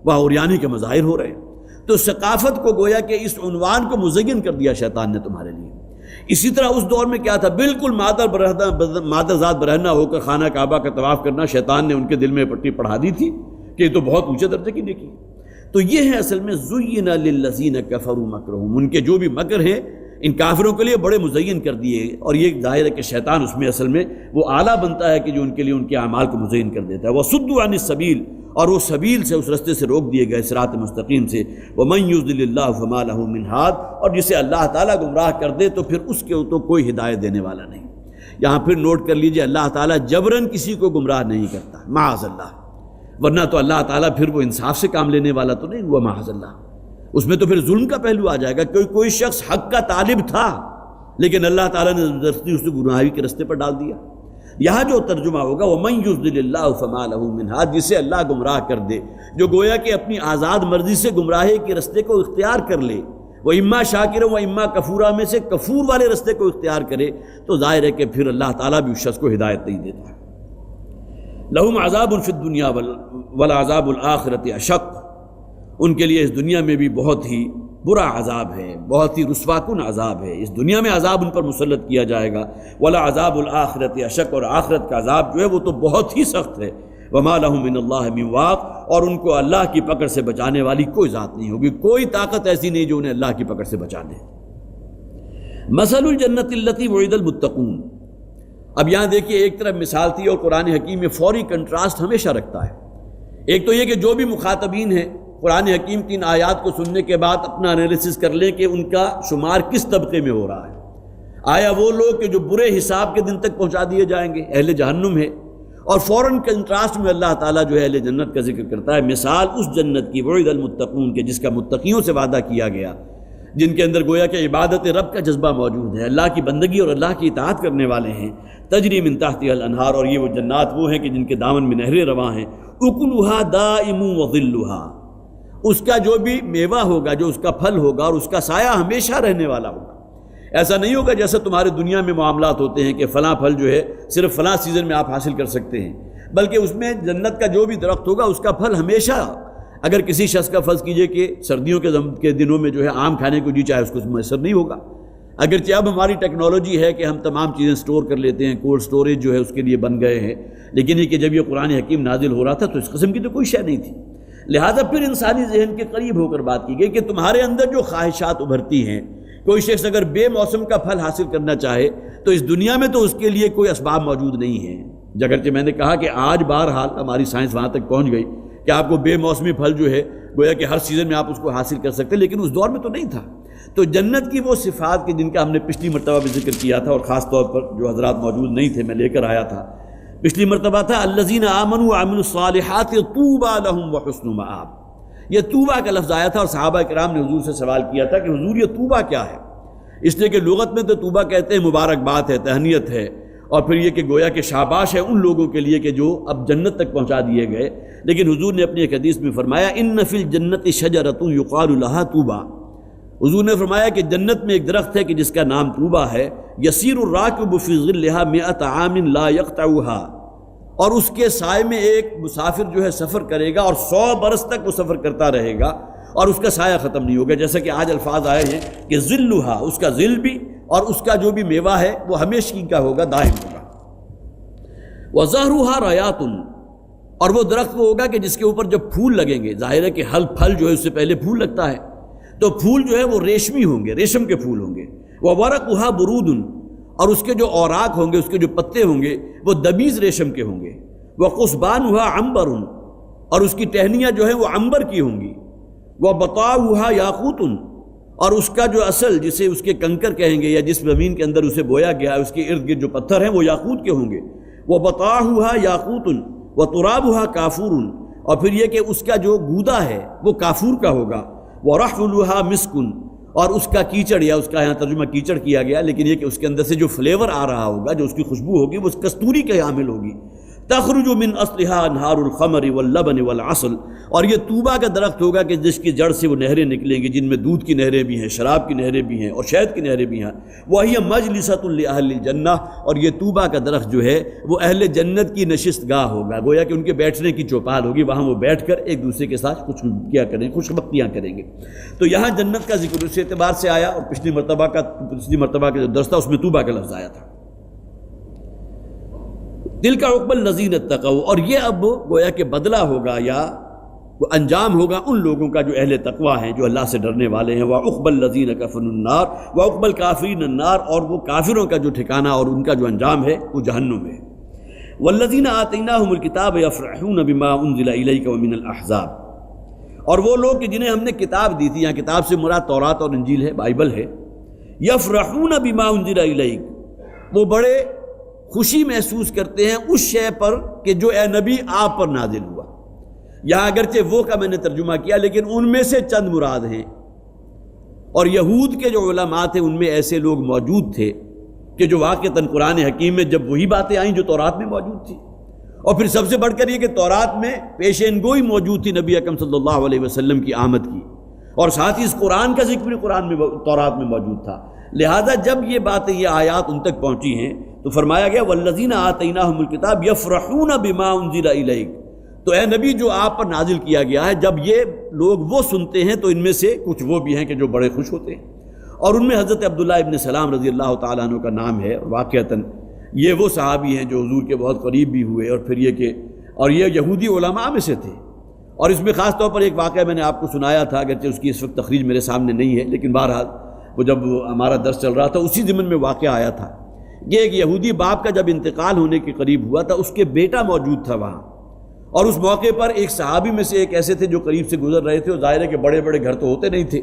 وہاں عریانی کے مظاہر ہو رہے ہیں۔ تو ثقافت کو گویا کہ اس عنوان کو مزین کر دیا شیطان نے تمہارے لیے۔ اسی طرح اس دور میں کیا تھا، بالکل مادر ذات برہنہ ہو کر خانہ کعبہ کا طواف کرنا، شیطان نے ان کے دل میں پٹی پڑھا دی تھی کہ یہ تو بہت اونچے درجے کی نیکی ہے۔ تو یہ ہے اصل میں زُيِّنَ لِلَّذِينَ كَفَرُوا مَكْرُهُمْ، ان کے جو بھی مکر ہیں ان کافروں کے لیے بڑے مزین کر دیے۔ اور یہ ظاہر ہے کہ شیطان اس میں اصل میں وہ آلہ بنتا ہے کہ جو ان کے لیے ان کے اعمال کو مزین کر دیتا ہے۔ وَصُدُّوا عَنِ السَّبِيلِ، اور وہ سبیل سے، اس رستے سے روک دیے گئے، صراط مستقیم سے۔ وَمَن يُضْلِلِ اللَّهُ فَمَا لَهُ مِنْ هَادٍ، اور جسے اللہ تعالیٰ گمراہ کر دے تو پھر اس کے تو کوئی ہدایت دینے والا نہیں۔ یہاں پھر نوٹ کر لیجئے، اللہ تعالیٰ جبراً کسی کو گمراہ نہیں کرتا، معاذ اللہ، ورنہ تو اللہ تعالیٰ پھر وہ انصاف سے کام لینے والا تو نہیں ہوا، معاذ اللہ۔ اس میں تو پھر ظلم کا پہلو آ جائے گا۔ کوئی شخص حق کا طالب تھا لیکن اللہ تعالیٰ نے زبردستی اسے گناہی کے رستے پر ڈال دیا۔ یہاں جو ترجمہ ہوگا وَمَن يُضْلِلِ اللَّهُ فَمَا لَهُ مِنْ هَادٍ، جسے اللہ گمراہ کر دے، جو گویا کہ اپنی آزاد مرضی سے گمراہی کے رستے کو اختیار کر لے، وَإِمَّا شَاكِرًا وَإِمَّا كَفُورًا میں سے کفور والے رستے کو اختیار کرے، تو ظاہر ہے کہ پھر اللہ تعالیٰ بھی اس شخص کو ہدایت نہیں دیتا ہے۔ لَهُمْ عَذَابٌ فِي الدُّنْيَا وَالْعَذَابُ الْآخِرَةِ أَشَقُّ، ان کے لیے اس دنیا میں بھی بہت ہی برا عذاب ہے، بہت ہی رسوا کن عذاب ہے۔ اس دنیا میں عذاب ان پر مسلط کیا جائے گا، وَلَعَذَابُ الْآخِرَةِ أَشَقُّ، اور آخرت کا عذاب جو ہے وہ تو بہت ہی سخت ہے۔ وَمَا لَهُم مِّنَ اللَّهِ مِن وَاقٍ، اور ان کو اللہ کی پکڑ سے بچانے والی کوئی ذات نہیں ہوگی، کوئی طاقت ایسی نہیں جو انہیں اللہ کی پکڑ سے بچا دے۔ مَثَلُ الْجَنَّةِ الَّتِي وُعِدَ الْمُتَّقُونَ، اب یہاں دیکھیے ایک طرف مثال تھی، اور قرآن حکیم میں فوری کنٹراسٹ ہمیشہ رکھتا ہے۔ ایک تو یہ کہ جو بھی مخاطبین ہیں قرآن حکیم کی ان آیات کو سننے کے بعد اپنا انالیسس کر لیں کہ ان کا شمار کس طبقے میں ہو رہا ہے۔ آیا وہ لوگ کہ جو برے حساب کے دن تک پہنچا دیے جائیں گے، اہل جہنم ہے، اور فوراً کنٹراسٹ میں اللہ تعالیٰ جو ہے اہل جنت کا ذکر کرتا ہے، مثال اس جنت کی وعد المتقون کے جس کا متقیوں سے وعدہ کیا گیا، جن کے اندر گویا کہ عبادت رب کا جذبہ موجود ہے، اللہ کی بندگی اور اللہ کی اطاعت کرنے والے ہیں، تجری من تحتها الانہار، اور یہ وہ جنات وہ ہیں کہ جن کے دامن میں نہریں رواں ہیں، اکلھا دائم وظلھا، اس کا جو بھی میوہ ہوگا، جو اس کا پھل ہوگا اور اس کا سایہ ہمیشہ رہنے والا ہوگا۔ ایسا نہیں ہوگا جیسا تمہارے دنیا میں معاملات ہوتے ہیں کہ فلاں پھل جو ہے صرف فلاں سیزن میں آپ حاصل کر سکتے ہیں، بلکہ اس میں جنت کا جو بھی درخت ہوگا اس کا پھل ہمیشہ، اگر کسی شخص کا فرض کیجئے کہ سردیوں کے دنوں میں جو ہے آم کھانے کو جی چاہے اس کو میسر نہیں ہوگا، اگرچہ اب ہماری ٹیکنالوجی ہے کہ ہم تمام چیزیں سٹور کر لیتے ہیں، کولڈ سٹوریج جو ہے اس کے لیے بن گئے ہیں، لیکن یہ کہ جب یہ قرآن حکیم نازل ہو رہا تھا تو اس قسم کی تو کوئی شے نہیں تھی۔ لہٰذا پھر انسانی ذہن کے قریب ہو کر بات کی گئی کہ تمہارے اندر جو خواہشات ابھرتی ہیں، کوئی شخص اگر بے موسم کا پھل حاصل کرنا چاہے تو اس دنیا میں تو اس کے لیے کوئی اسباب موجود نہیں ہیں، اگرچہ میں نے کہا کہ آج بہرحال ہماری سائنس وہاں تک پہنچ گئی کہ آپ کو بے موسمی پھل جو ہے گویا کہ ہر سیزن میں آپ اس کو حاصل کر سکتے، لیکن اس دور میں تو نہیں تھا۔ تو جنت کی وہ صفات کہ جن کا ہم نے پچھلی مرتبہ بھی ذکر کیا تھا، اور خاص طور پر جو حضرات موجود نہیں تھے میں لے کر آیا تھا پچھلی مرتبہ، تھا الذین آمنوا وعملوا الصالحات طوبی لہم وحسن مآب۔ یہ طوبیٰ کا لفظ آیا تھا اور صحابہ کرام نے حضور سے سوال کیا تھا کہ حضور یہ طوبیٰ کیا ہے؟ اس لیے کہ لغت میں تو طوبیٰ کہتے ہیں مبارکباد ہے، تہنیت ہے، اور پھر یہ کہ گویا کہ شاباش ہے ان لوگوں کے لیے کہ جو اب جنت تک پہنچا دیے گئے، لیکن حضور نے اپنی ایک حدیث میں فرمایا ان فی الجنت شجرۃ یقال لہا طوبیٰ، حضور نے فرمایا کہ جنت میں ایک درخت ہے کہ جس کا نام طوبیٰ ہے، یسیر الراکب فی ظلھا 100 عام لا یقطعھا، اور اس کے سائے میں ایک مسافر جو ہے سفر کرے گا اور 100 برس تک وہ سفر کرتا رہے گا اور اس کا سایہ ختم نہیں ہوگا، جیسا کہ آج الفاظ آئے ہیں کہ ظلھا، اس کا ظل بھی اور اس کا جو بھی میوہ ہے وہ ہمیشگی کا ہوگا، دائم ہوگا۔ وزہرھا ریات، اور وہ درخت وہ ہوگا کہ جس کے اوپر جب پھول لگیں گے، ظاہر ہے کہ پھل جو ہے اس سے پہلے پھول لگتا ہے، تو پھول جو ہے وہ ریشمی ہوں گے، ریشم کے پھول ہوں گے۔ وورقھا برود، اور اس کے جو اوراق ہوں گے، اس کے جو پتے ہوں گے وہ دبیز ریشم کے ہوں گے۔ وقصبانھا عنبر، اور اس کی ٹہنیاں جو ہیں وہ عنبر کی ہوں گی۔ وبطاؤھا یاقوت، اور اس کا جو اصل جسے اس کے کنکر کہیں گے یا جس زمین کے اندر اسے بویا گیا ہے اس کے ارد گرد جو پتھر ہیں وہ یاقوت کے ہوں گے۔ وبطاؤھا یاقوت وترابھا کافور، اور پھر یہ کہ اس کا جو گودا ہے وہ کافور کا ہوگا۔ ورحلھا مسک، اور اس کا کیچڑ، یا اس کا یہاں ترجمہ کیچڑ کیا گیا، لیکن یہ کہ اس کے اندر سے جو فلیور آ رہا ہوگا، جو اس کی خوشبو ہوگی وہ کستوری کے حامل ہوگی۔ تخرج من اصلھا انہار الخمر واللبن والعسل، اور یہ طوبیٰ کا درخت ہوگا کہ جس کی جڑ سے وہ نہریں نکلیں گی، جن میں دودھ کی نہریں بھی ہیں، شراب کی نہریں بھی ہیں اور شہد کی نہریں بھی ہیں۔ وہی مجلسۃ لأہل الجنہ، اور یہ طوبیٰ کا درخت جو ہے وہ اہل جنت کی نشست گاہ ہوگا، گویا کہ ان کے بیٹھنے کی چوپال ہوگی، وہاں وہ بیٹھ کر ایک دوسرے کے ساتھ کچھ کیا کریں، خوش بختیاں کریں گے۔ تو یہاں جنت کا ذکر اس اعتبار سے آیا، اور پچھلی مرتبہ کا جو درس تھا اس میں طوبیٰ کا لفظ آیا تھا۔ تلک عقبی الذین اتقوا، اور یہ اب گویا کہ بدلہ ہوگا یا وہ انجام ہوگا ان لوگوں کا جو اہل تقویٰ ہیں، جو اللہ سے ڈرنے والے ہیں۔ وعقبی الذین کفروا النار وعقبی الکافرین النار، اور وہ کافروں کا جو ٹھکانہ اور ان کا جو انجام ہے وہ جہنم ہے۔ والذین آتیناہم الکتاب یفرحون بما انزل الیک ومن الاحزاب، اور وہ لوگ کہ جنہیں ہم نے کتاب دی تھی، یہاں کتاب سے مراد تورات اور انجیل ہے، بائبل ہے۔ یفرحون بما انزل الیک، وہ بڑے خوشی محسوس کرتے ہیں اس شے پر کہ جو اے نبی آپ پر نازل ہوا۔ یہاں اگرچہ وہ کا میں نے ترجمہ کیا، لیکن ان میں سے چند مراد ہیں، اور یہود کے جو علماء تھے ان میں ایسے لوگ موجود تھے کہ جو واقعتاً قرآن حکیم میں جب وہی باتیں آئیں جو تورات میں موجود تھی، اور پھر سب سے بڑھ کر یہ کہ تورات میں پیشین گوئی موجود تھی نبی اکرم صلی اللہ علیہ وسلم کی آمد کی، اور ساتھ ہی اس قرآن کا ذکر بھی تورات میں موجود تھا۔ لہذا جب یہ باتیں، یہ آیات ان تک پہنچی ہیں تو فرمایا گیا والذین آتیناہم الکتاب یفرحون بما انزل الیک، تو اے نبی جو آپ پر نازل کیا گیا ہے، جب یہ لوگ وہ سنتے ہیں تو ان میں سے کچھ وہ بھی ہیں کہ جو بڑے خوش ہوتے ہیں، اور ان میں حضرت عبداللہ ابن سلام رضی اللہ تعالیٰ عنہ کا نام ہے۔ واقعتاً یہ وہ صحابی ہیں جو حضور کے بہت قریب بھی ہوئے، اور پھر یہ کہ اور یہ یہودی علماء میں سے تھے، اور اس میں خاص طور پر ایک واقعہ میں نے آپ کو سنایا تھا، اگرچہ اس کی اس وقت تخریج میرے سامنے نہیں ہے، لیکن بہرحال وہ جب ہمارا درس چل رہا تھا اسی ضمن میں واقعہ آیا تھا۔ یہ ایک یہودی باپ کا جب انتقال ہونے کے قریب ہوا تھا، اس کے بیٹا موجود تھا وہاں، اور اس موقع پر ایک صحابی میں سے ایک ایسے تھے جو قریب سے گزر رہے تھے، اور ظاہر ہے کہ بڑے بڑے گھر تو ہوتے نہیں تھے،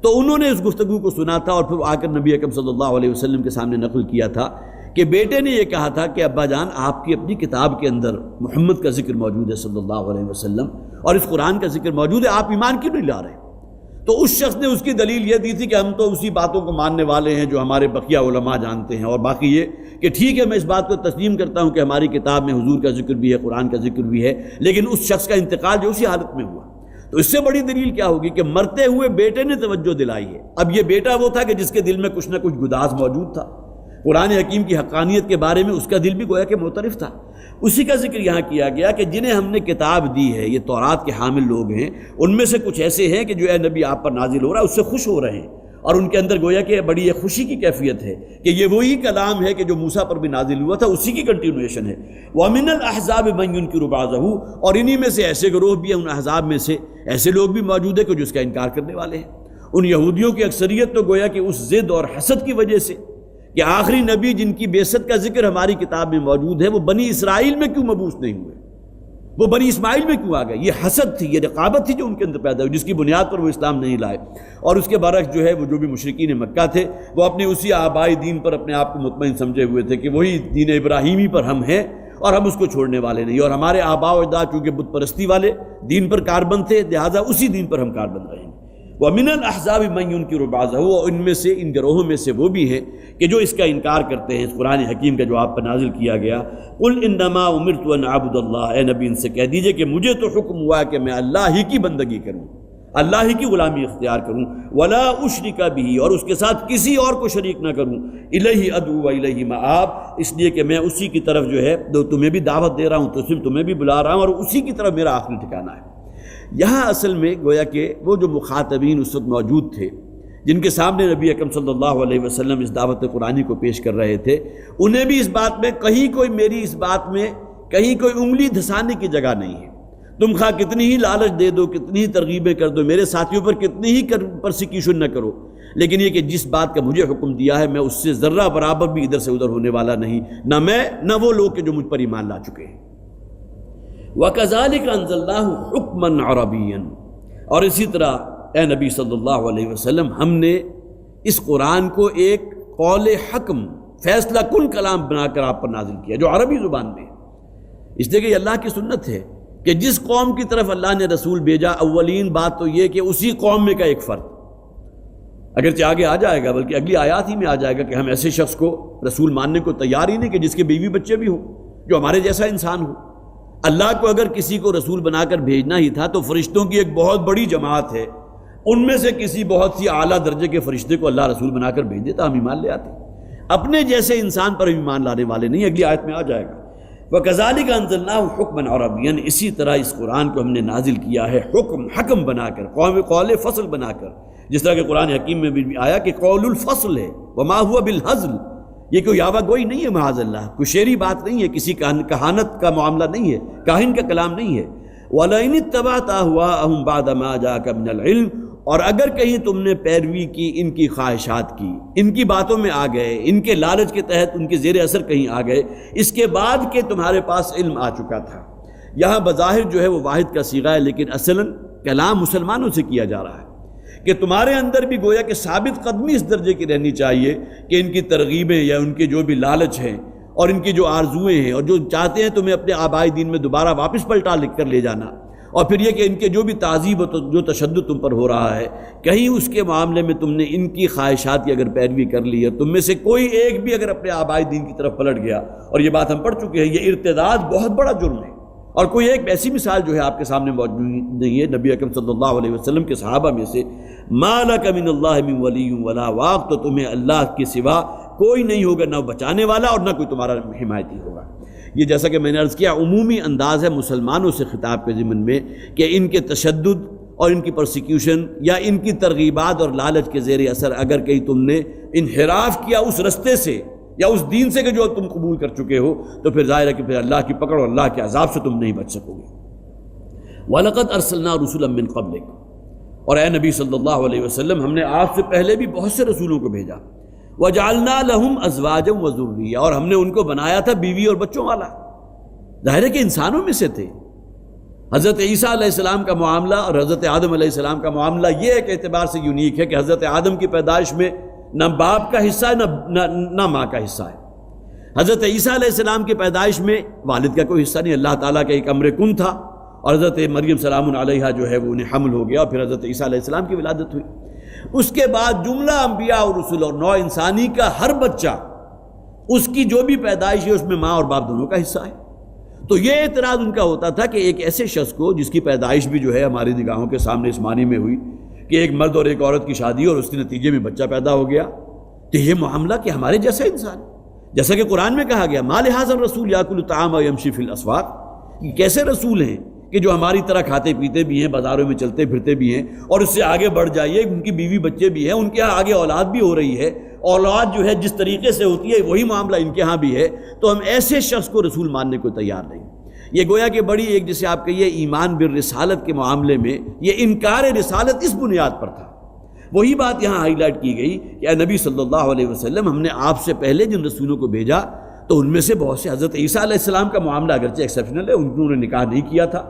تو انہوں نے اس گفتگو کو سنا تھا اور پھر آ کر نبی اکرم صلی اللہ علیہ وسلم کے سامنے نقل کیا تھا کہ بیٹے نے یہ کہا تھا کہ ابا جان آپ کی اپنی کتاب کے اندر محمد کا ذکر موجود ہے صلی اللہ علیہ وسلم، اور اس قرآن کا ذکر موجود ہے، آپ ایمان کیوں نہیں لا رہے؟ تو اس شخص نے اس کی دلیل یہ دی تھی کہ ہم تو اسی باتوں کو ماننے والے ہیں جو ہمارے بقیہ علماء جانتے ہیں، اور باقی یہ کہ ٹھیک ہے میں اس بات کو تسلیم کرتا ہوں کہ ہماری کتاب میں حضور کا ذکر بھی ہے، قرآن کا ذکر بھی ہے، لیکن اس شخص کا انتقال جو اسی حالت میں ہوا، تو اس سے بڑی دلیل کیا ہوگی کہ مرتے ہوئے بیٹے نے توجہ دلائی ہے۔ اب یہ بیٹا وہ تھا کہ جس کے دل میں کچھ نہ کچھ گداز موجود تھا، قرآن حکیم کی حقانیت کے بارے میں اس کا دل بھی گویا کہ معترف تھا۔ اسی کا ذکر یہاں کیا گیا کہ جنہیں ہم نے کتاب دی ہے، یہ تورات کے حامل لوگ ہیں، ان میں سے کچھ ایسے ہیں کہ جو اے نبی آپ پر نازل ہو رہا ہے اس سے خوش ہو رہے ہیں، اور ان کے اندر گویا کہ بڑی یہ خوشی کی کیفیت ہے کہ یہ وہی کلام ہے کہ جو موسیٰ پر بھی نازل ہوا تھا، اسی کی کنٹینویشن ہے۔ وَمِنَ الْأَحْزَابِ مَن يُنْكِرُ بَعْضَهُ، اور انہی میں سے ایسے گروہ بھی ہیں، ان احزاب میں سے ایسے لوگ بھی موجود ہیں کہ جو اس کا انکار کرنے والے ہیں۔ ان یہودیوں کی اکثریت تو گویا کہ اس ضد اور حسد کی وجہ سے کہ آخری نبی جن کی بعثت کا ذکر ہماری کتاب میں موجود ہے وہ بنی اسرائیل میں کیوں مبعوث نہیں ہوئے، وہ بنی اسماعیل میں کیوں آ گئے، یہ حسد تھی، یہ رقابت تھی جو ان کے اندر پیدا ہوئی، جس کی بنیاد پر وہ اسلام نہیں لائے۔ اور اس کے برعکس جو ہے وہ جو بھی مشرکین مکہ تھے وہ اپنے اسی آبائی دین پر اپنے آپ کو مطمئن سمجھے ہوئے تھے کہ وہی دین ابراہیمی پر ہم ہیں اور ہم اس کو چھوڑنے والے نہیں، اور ہمارے آباء و اجداد چونکہ بت پرستی والے دین پر کاربند تھے لہٰذا اسی دین پر ہم کاربند رہیں گے۔ وَمِنَ الْأَحْزَابِ مَن يُنْكِرُ بَعْضَهُ، اور ان میں سے ان گروہوں میں سے وہ بھی ہیں کہ جو اس کا انکار کرتے ہیں اس قرآن حکیم کا جو آپ پر نازل کیا گیا۔ قُلْ إِنَّمَا أُمِرْتُ أَنْ أَعْبُدَ اللَّهَ، اے نبی ان سے کہہ دیجئے کہ مجھے تو حکم ہوا ہے کہ میں اللہ ہی کی بندگی کروں، اللہ ہی کی غلامی اختیار کروں، وَلَا أُشْرِكَ بِهِ، اور اس کے ساتھ کسی اور کو شریک نہ کروں، إِلَيْهِ أَدْعُو وَإِلَيْهِ مَآبِ، اس لیے کہ میں اسی کی طرف جو ہے تمہیں بھی دعوت دے رہا ہوں، تو صرف تمہیں بھی بلا رہا ہوں، اور اسی کی طرف میرا آخری ٹھکانہ ہے۔ یہاں اصل میں گویا کہ وہ جو مخاطبین اس وقت موجود تھے جن کے سامنے نبی اکرم صلی اللہ علیہ وسلم اس دعوت قرآنی کو پیش کر رہے تھے، انہیں بھی اس بات میں کہیں کوئی میری اس بات میں کہیں کوئی انگلی دھسانے کی جگہ نہیں ہے۔ تم خواہ کتنی ہی لالچ دے دو، کتنی ہی ترغیبیں کر دو، میرے ساتھیوں پر کتنی ہی پرسیکیوشن نہ کرو، لیکن یہ کہ جس بات کا مجھے حکم دیا ہے میں اس سے ذرہ برابر بھی ادھر سے ادھر ہونے والا نہیں، نہ میں نہ وہ لوگ کہ جو مجھ پر ایمان لا چکے ہیں۔ وَكَذَلِكَ أَنزَلْنَاهُ حُكْمًا عَرَبِيًّا، اور اسی طرح اے نبی صلی اللہ علیہ وسلم ہم نے اس قرآن کو ایک قول حکم، فیصلہ کن کلام بنا کر آپ پر نازل کیا جو عربی زبان میں ہے، اس لیے کہ یہ اللہ کی سنت ہے کہ جس قوم کی طرف اللہ نے رسول بھیجا، اولین بات تو یہ کہ اسی قوم میں کا ایک فرد، اگرچہ آگے آ جائے گا بلکہ اگلی آیات ہی میں آ جائے گا کہ ہم ایسے شخص کو رسول ماننے کو تیار ہی نہیں کہ جس کے بیوی بچے بھی ہوں، جو ہمارے جیسا انسان ہو۔ اللہ کو اگر کسی کو رسول بنا کر بھیجنا ہی تھا تو فرشتوں کی ایک بہت بڑی جماعت ہے، ان میں سے کسی بہت سی اعلیٰ درجے کے فرشتے کو اللہ رسول بنا کر بھیج دیتا، ہم ایمان لے آتے۔ اپنے جیسے انسان پر ایمان لانے والے نہیں، اگلی آیت میں آ جائے گا۔ وَكَذَلِكَ أَنزَلْنَاهُ حُكْمًا عَرَبِيًّا، اسی طرح اس قرآن کو ہم نے نازل کیا ہے حکم بنا کر، قول فصل بنا کر، جس طرح کہ قرآن حکیم میں بھی آیا کہ قول الفصل ہے، وما هو بالهزل، یہ کوئی یاوہ گوئی نہیں ہے، معاذ اللہ، کوئی شعری بات نہیں ہے، کسی کہانت کا معاملہ نہیں ہے، کاہن کا کلام نہیں ہے۔ وَلَئِنِ اتَّبَعْتَ أَهْوَاءَهُمْ بَعْدَ مَا جَاءَكَ مِنَ الْعِلْمِ، اور اگر کہیں تم نے پیروی کی ان کی خواہشات کی، ان کی باتوں میں آ گئے، ان کے لالچ کے تحت ان کے زیر اثر کہیں آ گئے، اس کے بعد کہ تمہارے پاس علم آ چکا تھا۔ یہاں بظاہر جو ہے وہ واحد کا صیغہ ہے، لیکن اصلاً کلام مسلمانوں سے کیا جا رہا ہے کہ تمہارے اندر بھی گویا کہ ثابت قدمی اس درجے کی رہنی چاہیے کہ ان کی ترغیبیں یا ان کے جو بھی لالچ ہیں اور ان کی جو آرزوئیں ہیں اور جو چاہتے ہیں تمہیں اپنے آبائی دین میں دوبارہ واپس پلٹا لکھ کر لے جانا، اور پھر یہ کہ ان کے جو بھی تعذیب اور جو تشدد تم پر ہو رہا ہے، کہیں اس کے معاملے میں تم نے ان کی خواہشات کی اگر پیروی کر لی ہے، تم میں سے کوئی ایک بھی اگر اپنے آبائی دین کی طرف پلٹ گیا، اور یہ بات ہم پڑھ چکے ہیں، یہ ارتداد بہت بڑا جرم ہے، اور کوئی ایک ایسی مثال جو ہے آپ کے سامنے موجود نہیں ہے۔ نبی اکرم صلی اللہ علیہ وسلم کے صحابہ میں سے مَا لَكَ مِنَ اللَّهِ مِن وَلِيٍّ وَلَا وَاقٍ، تو تمہیں اللہ کے سوا کوئی نہیں ہوگا، نہ بچانے والا اور نہ کوئی تمہارا حمایتی ہوگا۔ یہ جیسا کہ میں نے عرض کیا عمومی انداز ہے مسلمانوں سے خطاب کے ضمن میں کہ ان کے تشدد اور ان کی پرسیکیوشن یا ان کی ترغیبات اور لالچ کے زیر اثر اگر کہیں تم نے انحراف کیا اس رستے سے یا اس دین سے کہ جو تم قبول کر چکے ہو، تو پھر ظاہر ہے کہ پھر اللہ کی پکڑ اور اللہ کے عذاب سے تم نہیں بچ سکو گے۔ وَلَقَدْ أَرْسَلْنَا رُسُلًا مِّن قَبْلِكَ، اور اے نبی صلی اللہ علیہ وسلم ہم نے آپ سے پہلے بھی بہت سے رسولوں کو بھیجا۔ وَجَعَلْنَا لَهُمْ أَزْوَاجًا وَذُرِّيَّةً، اور ہم نے ان کو بنایا تھا بیوی اور بچوں والا۔ ظاہر ہے کہ انسانوں میں سے تھے۔ حضرت عیسیٰ علیہ السلام کا معاملہ اور حضرت آدم علیہ السلام کا معاملہ یہ ایک اعتبار سے یونیک ہے کہ حضرت آدم کی پیدائش میں نہ باپ کا حصہ ہے نہ ماں کا حصہ ہے۔ حضرت عیسیٰ علیہ السلام کی پیدائش میں والد کا کوئی حصہ نہیں، اللہ تعالیٰ کا ایک امر کن تھا، اور حضرت مریم سلام علیہا جو ہے وہ انہیں حمل ہو گیا، اور پھر حضرت عیسیٰ علیہ السلام کی ولادت ہوئی۔ اس کے بعد جملہ انبیاء اور رسول اور نوع انسانی کا ہر بچہ، اس کی جو بھی پیدائش ہے اس میں ماں اور باپ دونوں کا حصہ ہے۔ تو یہ اعتراض ان کا ہوتا تھا کہ ایک ایسے شخص کو جس کی پیدائش بھی جو ہے ہماری نگاہوں کے سامنے اس معنی میں ہوئی کہ ایک مرد اور ایک عورت کی شادی اور اس کے نتیجے میں بچہ پیدا ہو گیا، تو یہ معاملہ کہ ہمارے جیسا انسان، جیسا کہ قرآن میں کہا گیا ما لہذا الرسول یاکل الطعام ویمشی فی الاسواق، یہ کیسے رسول ہیں کہ جو ہماری طرح کھاتے پیتے بھی ہیں، بازاروں میں چلتے پھرتے بھی ہیں، اور اس سے آگے بڑھ جائیے ان کی بیوی بچے بھی ہیں، ان کے ہاں آگے اولاد بھی ہو رہی ہے، اولاد جو ہے جس طریقے سے ہوتی ہے وہی معاملہ ان کے ہاں بھی ہے، تو ہم ایسے شخص کو رسول ماننے کو تیار نہیں۔ یہ گویا کہ بڑی ایک جسے آپ کہیے ایمان بالرسالت کے معاملے میں یہ انکار رسالت اس بنیاد پر تھا۔ وہی بات یہاں ہائی لائٹ کی گئی کہ اے نبی صلی اللہ علیہ وسلم، ہم نے آپ سے پہلے جن رسولوں کو بھیجا تو ان میں سے بہت سے، حضرت عیسیٰ علیہ السلام کا معاملہ اگرچہ ایکسیپشنل ہے، انہوں نے نکاح نہیں کیا تھا،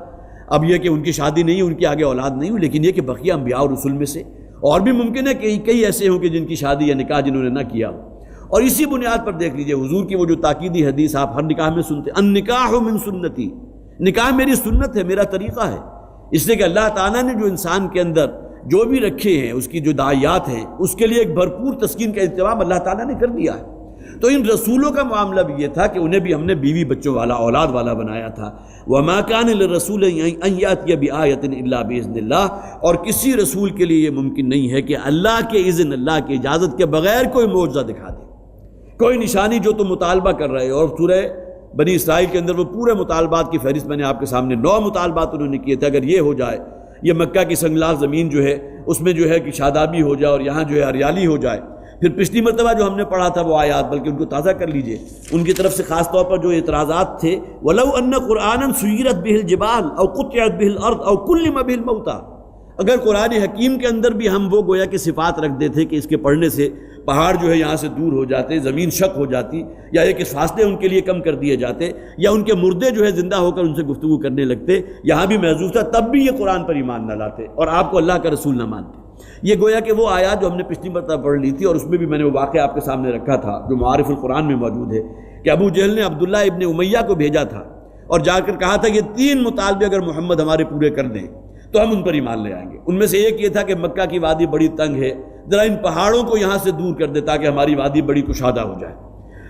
اب یہ کہ ان کی شادی نہیں، ان کی آگے اولاد نہیں ہوئی، لیکن یہ کہ بقیہ انبیاء اور رسول میں سے اور بھی ممکن ہے کہ کئی ایسے ہوں کہ جن کی شادی یا نکاح جنہوں نے نہ کیا ہو۔ اور اسی بنیاد پر دیکھ لیجئے حضور کی وہ جو تاکیدی حدیث آپ ہر نکاح میں سنتے، النکاح من سنتی، نکاح میری سنت ہے، میرا طریقہ ہے، اس لیے کہ اللہ تعالیٰ نے جو انسان کے اندر جو بھی رکھے ہیں، اس کی جو داعیات ہیں، اس کے لیے ایک بھرپور تسکین کا انتظام اللہ تعالیٰ نے کر دیا ہے۔ تو ان رسولوں کا معاملہ بھی یہ تھا کہ انہیں بھی ہم نے بیوی بچوں والا، اولاد والا بنایا تھا۔ وَمَا كَانَ لِلرَّسُولِ أَن يَأْتِيَ بِآيَةٍ إِلَّا بِإِذْنِ اللَّهِ، اور کسی رسول کے لیے یہ ممکن نہیں ہے کہ اللہ کے اذن، اللہ کی اجازت کے بغیر کوئی معجزہ دکھا دے، کوئی نشانی جو تم مطالبہ کر رہے ہو۔ اور سورہ بنی اسرائیل کے اندر وہ پورے مطالبات کی فہرست میں نے آپ کے سامنے 9 مطالبات انہوں نے کیے تھے، اگر یہ ہو جائے، یہ مکہ کی سنگلاخ زمین جو ہے اس میں جو ہے کہ شادابی ہو جائے اور یہاں جو ہے ہریالی ہو جائے۔ پھر پچھلی مرتبہ جو ہم نے پڑھا تھا وہ آیات، بلکہ ان کو تازہ کر لیجئے، ان کی طرف سے خاص طور پر جو اعتراضات تھے، وَلَوْ أَنَّ قُرْآنًا سُيِّرَتْ بِهِ الْجِبَالُ أَوْ قُطِّعَتْ بِهِ الْأَرْضُ أَوْ كُلِّمَ بِهِ الْمَوْتَى، اگر قرآن حکیم کے اندر بھی ہم وہ گویا کہ صفات رکھ دیتے کہ اس کے پڑھنے سے پہاڑ جو ہے یہاں سے دور ہو جاتے، زمین شق ہو جاتی، یا ایک فاصلے ان کے لیے کم کر دیے جاتے، یا ان کے مردے جو ہے زندہ ہو کر ان سے گفتگو کرنے لگتے، یہاں بھی محظوظ تھا، تب بھی یہ قرآن پر ایمان نہ لاتے اور آپ کو اللہ کا رسول نہ مانتے۔ یہ گویا کہ وہ آیات جو ہم نے پچھلی مرتبہ پڑھ لی تھی، اور اس میں بھی میں نے وہ واقعہ آپ کے سامنے رکھا تھا جو معارف القرآن میں موجود ہے کہ ابو جہل نے عبداللہ ابن امیہ کو بھیجا تھا اور جا کر کہا تھا یہ 3 مطالبے اگر محمد ہمارے پورے کر دیں تو ہم ان پر ایمان لے آئیں گے۔ ان میں سے ایک یہ تھا کہ مکہ کی وادی بڑی تنگ ہے، ذرا ان پہاڑوں کو یہاں سے دور کر دے تاکہ ہماری وادی بڑی کشادہ ہو جائے۔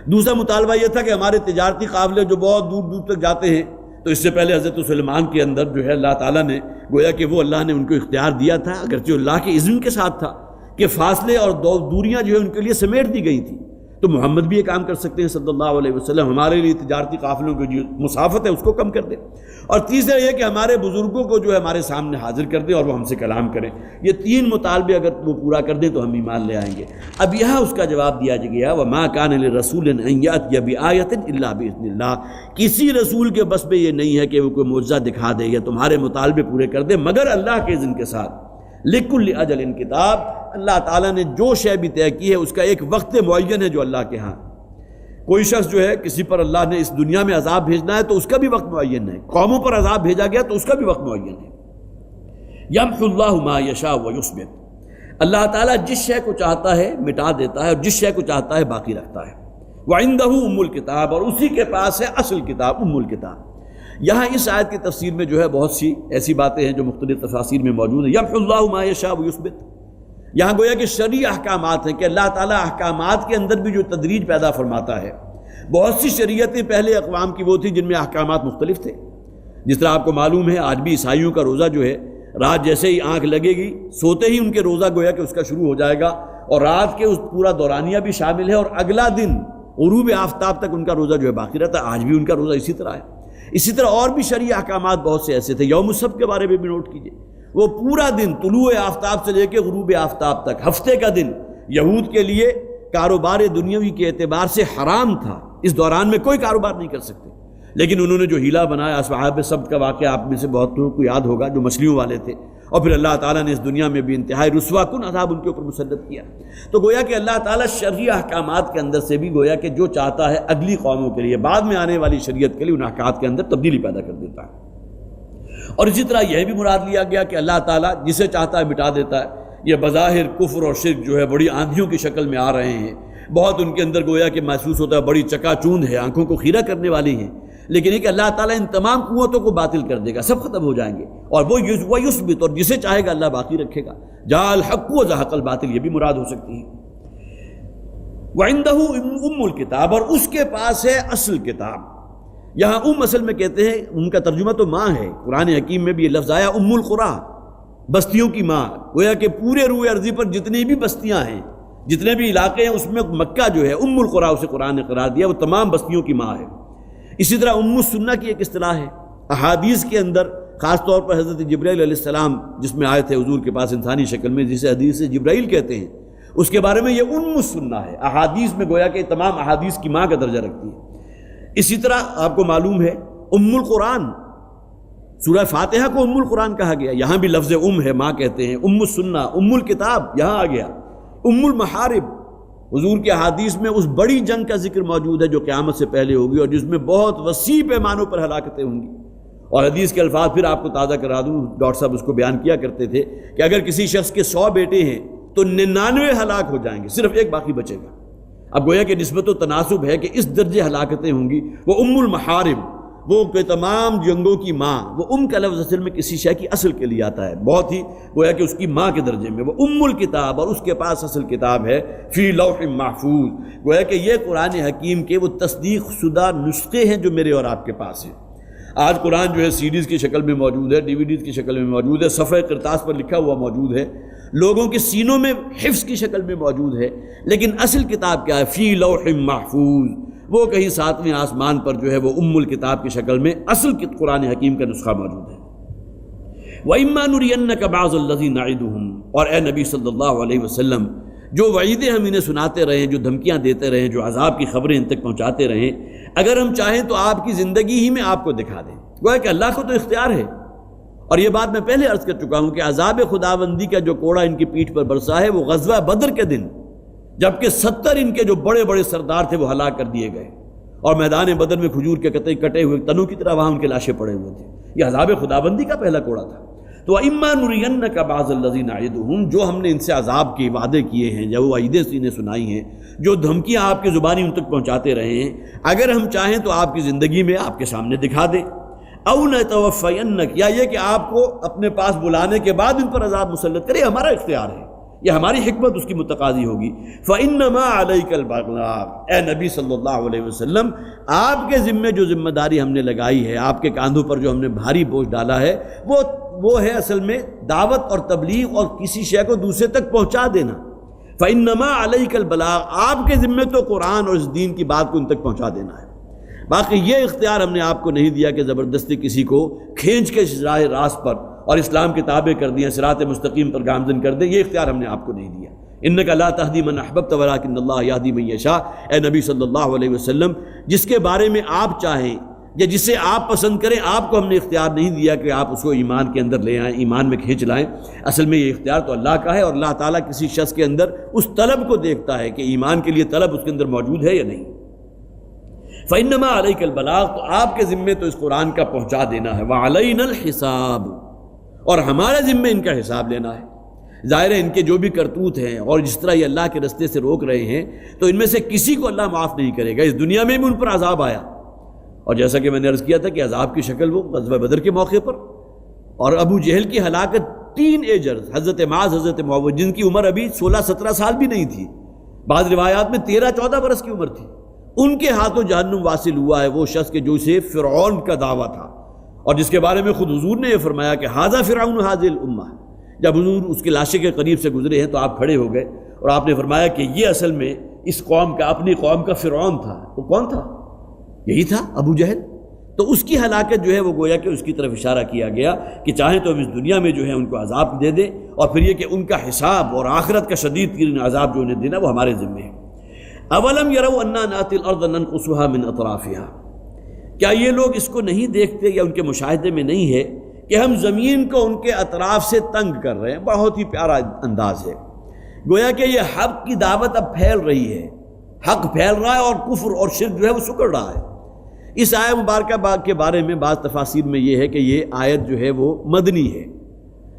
دوسرا مطالبہ یہ تھا کہ ہمارے تجارتی قافلے جو بہت دور دور تک جاتے ہیں، تو اس سے پہلے حضرت سلیمان کے اندر جو ہے اللہ تعالیٰ نے گویا کہ وہ اللہ نے ان کو اختیار دیا تھا، اگرچہ اللہ کے اذن کے ساتھ تھا، کہ فاصلے اور دوریاں جو ہے ان کے لیے سمیٹ دی گئی تھی۔ تو محمد بھی یہ کام کر سکتے ہیں صلی اللہ علیہ وسلم، ہمارے لیے تجارتی قافلوں کی جو مسافت ہے اس کو کم کر دیں، اور تیسرا یہ کہ ہمارے بزرگوں کو جو ہے ہمارے سامنے حاضر کر دیں اور وہ ہم سے کلام کریں۔ یہ 3 مطالبے اگر وہ پورا کر دیں تو ہم ایمان لے آئیں گے۔ اب یہاں اس کا جواب دیا گیا وَمَا كَانَ لِلرَّسُولٍ أَن يَأْتِيَ بِآيَةٍ إِلَّا بِإِذْنِ اللَّهِ، کسی رسول کے بس میں یہ نہیں ہے کہ وہ کوئی معجزہ دکھا دے یا تمہارے مطالبے پورے کر دے، مگر اللہ کے اذن کے ساتھ۔ لِكُلِّ أَجَلٍ کتاب، اللہ تعالیٰ نے جو شے بھی طے کی ہے اس کا ایک وقت معین ہے جو اللہ کے ہاں۔ کوئی شخص جو ہے کسی پر اللہ نے اس دنیا میں عذاب بھیجنا ہے تو اس کا بھی وقت معین ہے، قوموں پر عذاب بھیجا گیا تو اس کا بھی وقت معین ہے۔ یمحو اللہ ما یشاء ویثبت، اللہ تعالیٰ جس شے کو چاہتا ہے مٹا دیتا ہے اور جس شے کو چاہتا ہے باقی رکھتا ہے۔ وعندہ ام الکتاب، اور اسی کے پاس ہے اصل کتاب، ام الکتاب۔ یہاں اس آیت کی تفسیر میں جو ہے بہت سی ایسی باتیں ہیں جو مختلف تفاسیر میں موجود ہیں۔ یمحو اللہ ما یشاء ویثبت، یہاں گویا کہ شرعی احکامات ہیں کہ اللہ تعالیٰ احکامات کے اندر بھی جو تدریج پیدا فرماتا ہے۔ بہت سی شریعتیں پہلے اقوام کی وہ تھی جن میں احکامات مختلف تھے، جس طرح آپ کو معلوم ہے آج بھی عیسائیوں کا روزہ جو ہے، رات جیسے ہی آنکھ لگے گی سوتے ہی ان کے روزہ گویا کہ اس کا شروع ہو جائے گا، اور رات کے اس پورا دورانیہ بھی شامل ہے، اور اگلا دن غروب آفتاب تک ان کا روزہ جو ہے باقی رہتا ہے۔ آج بھی ان کا روزہ اسی طرح ہے۔ اسی طرح اور بھی شرعی احکامات بہت سے ایسے تھے۔ یوم السبت کے بارے میں بھی نوٹ کیجئے، وہ پورا دن طلوع آفتاب سے لے کے غروب آفتاب تک، ہفتے کا دن یہود کے لیے کاروبار دنیاوی کے اعتبار سے حرام تھا، اس دوران میں کوئی کاروبار نہیں کر سکتے، لیکن انہوں نے جو ہیلا بنایا، اصحاب سبت کا واقعہ آپ میں سے بہت لوگوں کو یاد ہوگا جو مچھلیوں والے تھے، اور پھر اللہ تعالیٰ نے اس دنیا میں بھی انتہائی رسوا کن عذاب ان کے اوپر مسلط کیا۔ تو گویا کہ اللہ تعالیٰ شرعی احکامات کے اندر سے بھی گویا کہ جو چاہتا ہے اگلی قوموں کے لیے، بعد میں آنے والی شریعت کے لیے، ان احکامات کے اندر تبدیلی پیدا کر دیتا ہے۔ اور اسی طرح یہ بھی مراد لیا گیا کہ اللہ تعالیٰ جسے چاہتا ہے مٹا دیتا ہے۔ یہ بظاہر کفر اور شرک جو ہے بڑی آندھیوں کی شکل میں آ رہے ہیں، بہت ان کے اندر گویا کہ محسوس ہوتا ہے بڑی چکا چوند ہے، آنکھوں کو خیرہ کرنے والی ہیں، لیکن یہ کہ اللہ تعالیٰ ان تمام قوتوں کو باطل کر دے گا، سب ختم ہو جائیں گے، اور وہ یثبت، اور جسے چاہے گا اللہ باقی رکھے گا۔ جاء الحق وزهق الباطل، یہ بھی مراد ہو سکتی ہے۔ وعنده ام الکتاب، اور اس کے پاس ہے اصل کتاب۔ یہاں اصل میں کہتے ہیں، ان کا ترجمہ تو ماں ہے، قرآن حکیم میں بھی یہ لفظ آیا ام القریٰ، بستیوں کی ماں، گویا کہ پورے روئے ارضی پر جتنی بھی بستیاں ہیں، جتنے بھی علاقے ہیں، اس میں مکہ جو ہے ام القریٰ اسے قرآن نے قرار دیا، وہ تمام بستیوں کی ماں ہے۔ اسی طرح ام السنہ کی ایک اصطلاح ہے احادیث کے اندر، خاص طور پر حضرت جبرائیل علیہ السلام جس میں آئے تھے حضور کے پاس انسانی شکل میں، جسے حدیث جبرائیل کہتے ہیں، اس کے بارے میں یہ ام السنہ ہے، احادیث میں گویا کہ تمام احادیث کی ماں کا درجہ رکھتی ہے۔ اسی طرح آپ کو معلوم ہے ام القرآن، سورہ فاتحہ کو ام القرآن کہا گیا، یہاں بھی لفظ ام ہے، ماں کہتے ہیں، ام السنہ، ام الکتاب یہاں آ گیا۔ ام المحارب، حضور کے احادیث میں اس بڑی جنگ کا ذکر موجود ہے جو قیامت سے پہلے ہوگی اور جس میں بہت وسیع پیمانوں پر ہلاکتیں ہوں گی، اور حدیث کے الفاظ پھر آپ کو تازہ کرا دوں، ڈاکٹر صاحب اس کو بیان کیا کرتے تھے کہ اگر کسی شخص کے 100 بیٹے ہیں تو 99 ہلاک ہو جائیں گے، صرف ایک باقی بچے گا۔ اب گویا کہ نسبت و تناسب ہے کہ اس درجے ہلاکتیں ہوں گی۔ وہ ام المحارب، وہ کہ تمام جنگوں کی ماں، وہ ام کا لفظ اصل میں کسی شے کی اصل کے لیے آتا ہے، بہت ہی گویا کہ اس کی ماں کے درجے میں۔ وہ ام الکتاب، اور اس کے پاس اصل کتاب ہے فی لوح محفوظ، گویا کہ یہ قرآن حکیم کے وہ تصدیق شدہ نسخے ہیں جو میرے اور آپ کے پاس ہیں۔ آج قرآن جو ہے سیڈیز کی شکل میں موجود ہے، ڈی وی ڈیز کی شکل میں موجود ہے، صفحہ کرتاس پر لکھا ہوا موجود ہے، لوگوں کے سینوں میں حفظ کی شکل میں موجود ہے، لیکن اصل کتاب کیا ہے؟ فی لوح محفوظ، وہ کہیں 7ویں آسمان پر جو ہے وہ ام الکتاب کی شکل میں اصل قرآن حکیم کا نسخہ موجود ہے۔ وَإِمَّا نُرِيَنَّكَ بَعْضَ الَّذِي نَعِدُهُمْ، اور اے نبی صلی اللہ علیہ وسلم جو وعیدیں ہم انہیں سناتے رہیں، جو دھمکیاں دیتے رہیں، جو عذاب کی خبریں ان تک پہنچاتے رہیں، اگر ہم چاہیں تو آپ کی زندگی ہی میں آپ کو دکھا دیں۔ گویا کہ اللہ کو تو اختیار ہے، اور یہ بات میں پہلے عرض کر چکا ہوں کہ عذاب خداوندی کا جو کوڑا ان کی پیٹھ پر برسا ہے وہ غزوہ بدر کے دن، جبکہ 70 ان کے جو بڑے بڑے سردار تھے وہ ہلاک کر دیے گئے، اور میدان بدر میں کھجور کے کٹے ہوئے تنوں کی طرح وہاں ان کے لاشیں پڑے ہوئے تھے۔ یہ عذاب خداوندی کا پہلا کوڑا تھا۔ تو اِمَّا نُرِيَنَّكَ بَعْضَ الَّذِي نَعِدُهُمْ، جو ہم نے ان سے عذاب کے وعدے کیے ہیں، جو وعیدیں انہیں سنائی ہیں، جو دھمکیاں آپ کی زبانی ان تک پہنچاتے رہے ہیں، اگر ہم چاہیں تو آپ کی زندگی میں آپ کے سامنے دکھا دیں، او نَتَوَفَّيَنَّكَ، یا یہ کہ آپ کو اپنے پاس بلانے کے بعد ان پر عذاب مسلط کرے، ہمارا اختیار ہے، یہ ہماری حکمت اس کی متقاضی ہوگی۔ فَإِنَّمَا عَلَيْكَ الْبَلَاغُ، اے نبی صلی اللہ علیہ وسلم، آپ کے ذمے جو ذمہ داری ہم نے لگائی ہے، آپ کے کاندھوں پر جو ہم نے بھاری بوجھ ڈالا ہے، وہ ہے اصل میں دعوت اور تبلیغ اور کسی شے کو دوسرے تک پہنچا دینا۔ فَإِنَّمَا عَلَيْكَ الْبَلَاغُ، آپ کے ذمے تو قرآن اور اس دین کی بات کو ان تک پہنچا دینا ہے۔ باقی یہ اختیار ہم نے آپ کو نہیں دیا کہ زبردستی کسی کو کھینچ کے راہ راست پر اور اسلام کی تابع کر دیں، صراط مستقیم پر گامزن کر دیں، یہ اختیار ہم نے آپ کو نہیں دیا۔ انک لا تہدی من احببت ولکن اللہ یہدی من یشاء، اے نبی صلی اللہ علیہ وسلم، جس کے بارے میں آپ چاہیں یا جسے آپ پسند کریں، آپ کو ہم نے اختیار نہیں دیا کہ آپ اس کو ایمان کے اندر لے آئیں، ایمان میں کھینچ لائیں۔ اصل میں یہ اختیار تو اللہ کا ہے، اور اللہ تعالیٰ کسی شخص کے اندر اس طلب کو دیکھتا ہے کہ ایمان کے لیے طلب اس کے اندر موجود ہے یا نہیں۔ فَإِنَّمَا عَلَيْكَ الْبَلَاغُ، تو آپ کے ذمے تو اس قرآن کا پہنچا دینا ہے۔ وَعَلَيْنَا الْحِسَابُ، اور ہمارے ذمے ان کا حساب لینا ہے۔ ظاہر ہے ان کے جو بھی کرتوت ہیں اور جس طرح یہ اللہ کے رستے سے روک رہے ہیں، تو ان میں سے کسی کو اللہ معاف نہیں کرے گا۔ اس دنیا میں بھی ان پر عذاب آیا، اور جیسا کہ میں نے عرض کیا تھا کہ عذاب کی شکل وہ غزوہ بدر کے موقع پر، اور ابو جہل کی ہلاکت 3 ایجرز، حضرت معاذ، حضرت معوذ، جن کی عمر ابھی 16-17 سال بھی نہیں تھی، بعض روایات میں 13-14 برس کی عمر تھی، ان کے ہاتھوں جہنم واصل ہوا ہے وہ شخص کہ جو اسے فرعون کا دعویٰ تھا، اور جس کے بارے میں خود حضور نے یہ فرمایا کہ ھذا فرعون ھذہ الامہ۔ جب حضور اس کے لاشے کے قریب سے گزرے ہیں تو آپ کھڑے ہو گئے اور آپ نے فرمایا کہ یہ اصل میں اس قوم کا، اپنی قوم کا فرعون تھا۔ وہ کون تھا؟ یہی تھا ابو جہل۔ تو اس کی ہلاکت جو ہے وہ گویا کہ اس کی طرف اشارہ کیا گیا کہ چاہیں تو ہم اس دنیا میں جو ہے ان کو عذاب دے دیں، اور پھر یہ کہ ان کا حساب اور آخرت کا شدید ترین عذاب جو انہیں دینا وہ ہمارے ذمہ ہے۔ اولم یروا انا ناتی الارض ننقصها من اطرافها، کیا یہ لوگ اس کو نہیں دیکھتے یا ان کے مشاہدے میں نہیں ہے کہ ہم زمین کو ان کے اطراف سے تنگ کر رہے ہیں؟ بہت ہی پیارا انداز ہے، گویا کہ یہ حق کی دعوت اب پھیل رہی ہے، حق پھیل رہا ہے اور کفر اور شرک جو ہے وہ سکڑ رہا ہے۔ اس آیت مبارکہ کے بارے میں بعض تفاسیر میں یہ ہے کہ یہ آیت جو ہے وہ مدنی ہے،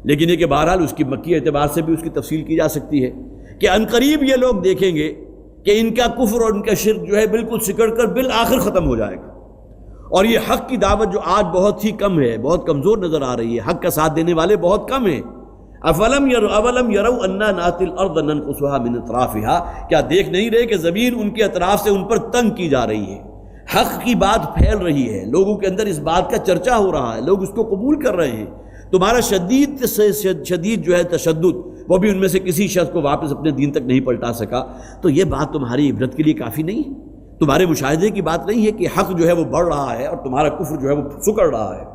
لیکن یہ کہ بہرحال اس کی مکی اعتبار سے بھی اس کی تفصیل کی جا سکتی ہے کہ عنقریب یہ لوگ دیکھیں گے کہ ان کا کفر اور ان کا شرک جو ہے بالکل سکڑ کر بالآخر ختم ہو جائے گا، اور یہ حق کی دعوت جو آج بہت ہی کم ہے، بہت کمزور نظر آ رہی ہے، حق کا ساتھ دینے والے بہت کم ہیں۔ اولم یروا انا ناتی الارض ننقصها من اطرافها، کیا دیکھ نہیں رہے کہ زمین ان کے اطراف سے ان پر تنگ کی جا رہی ہے؟ حق کی بات پھیل رہی ہے، لوگوں کے اندر اس بات کا چرچا ہو رہا ہے، لوگ اس کو قبول کر رہے ہیں۔ تمہارا شدید سے شدید جو ہے تشدد، وہ بھی ان میں سے کسی شخص کو واپس اپنے دین تک نہیں پلٹا سکا، تو یہ بات تمہاری عبرت کے لیے کافی نہیں ہے، تمہارے مشاہدے کی بات نہیں ہے کہ حق جو ہے وہ بڑھ رہا ہے اور تمہارا کفر جو ہے وہ سکڑ رہا ہے۔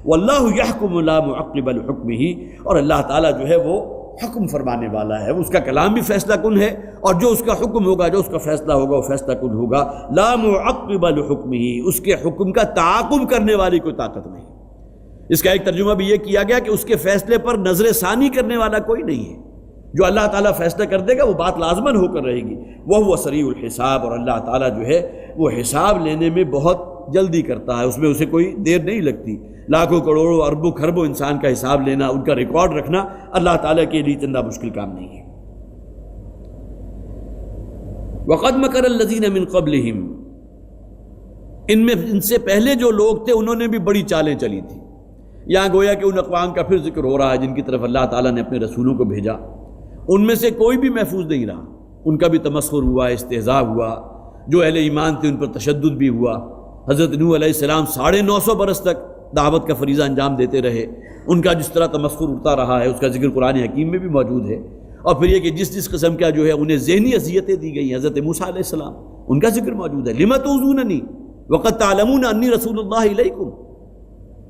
واللہ یحکم لا معقب لحکمہ، اور اللہ تعالیٰ جو ہے وہ حکم فرمانے والا ہے، اس کا کلام بھی فیصلہ کن ہے، اور جو اس کا حکم ہوگا، جو اس کا فیصلہ ہوگا وہ فیصلہ کن ہوگا۔ لا معقب لحکمہ، اس کے حکم کا تعاقب کرنے والی کوئی طاقت نہیں۔ اس کا ایک ترجمہ بھی یہ کیا گیا کہ اس کے فیصلے پر نظر ثانی کرنے والا کوئی نہیں ہے، جو اللہ تعالیٰ فیصلہ کر دے گا وہ بات لازماً ہو کر رہے گی۔ وہ سریع الحساب، اور اللہ تعالیٰ جو ہے وہ حساب لینے میں بہت جلدی کرتا ہے، اس میں اسے کوئی دیر نہیں لگتی۔ لاکھوں کروڑوں اربوں کھربوں انسان کا حساب لینا، ان کا ریکارڈ رکھنا اللہ تعالیٰ کے لیے چندہ مشکل کام نہیں ہے۔ وَقَدْ مَكَرَ الَّذِينَ مِن قَبْلِهِمْ، ان سے پہلے جو لوگ تھے انہوں نے بھی بڑی چالیں چلی تھیں۔ یہاں گویا کہ ان اقوام کا پھر ذکر ہو رہا ہے جن کی طرف اللہ تعالیٰ نے اپنے رسولوں کو بھیجا، ان میں سے کوئی بھی محفوظ نہیں رہا، ان کا بھی تمسخر ہوا، استہزاء ہوا، جو اہل ایمان تھے ان پر تشدد بھی ہوا۔ حضرت نوح علیہ السلام 950 برس تک دعوت کا فریضہ انجام دیتے رہے، ان کا جس طرح تمسخر اٹھتا رہا ہے اس کا ذکر قرآن حکیم میں بھی موجود ہے۔ اور پھر یہ کہ جس قسم کا جو ہے انہیں ذہنی اذیتیں دی گئی، حضرت موسیٰ علیہ السلام ان کا ذکر موجود ہے۔ لم تؤذوننی وقد تعلمون انی رسول اللہ الیکم،